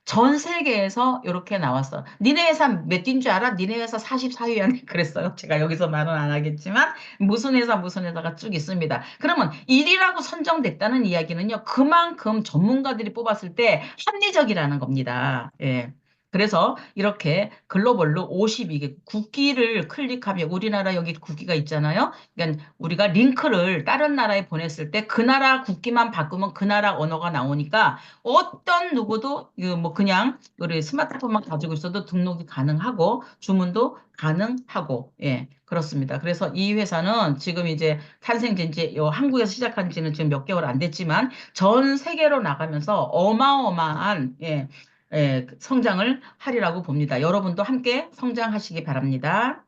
전 세계에서 이렇게 나왔어. 니네 회사 몇 뛴 줄 알아? 니네 회사 44위야. 그랬어요. 제가 여기서 말은 안 하겠지만 무슨 회사가 쭉 있습니다. 그러면 1위라고 선정됐다는 이야기는요. 그만큼 전문가들이 뽑았을 때 합리적이라는 겁니다. 예. 그래서 이렇게 글로벌로 52개 국기를 클릭하면 우리나라 여기 국기가 있잖아요. 그러니까 우리가 링크를 다른 나라에 보냈을 때 그 나라 국기만 바꾸면 그 나라 언어가 나오니까 어떤 누구도 이거 뭐 그냥 우리 스마트폰만 가지고 있어도 등록이 가능하고 주문도 가능하고 예 그렇습니다. 그래서 이 회사는 지금 이제 탄생된 지 한국에서 시작한 지는 지금 몇 개월 안 됐지만 전 세계로 나가면서 어마어마한 성장을 하리라고 봅니다. 여러분도 함께 성장하시기 바랍니다.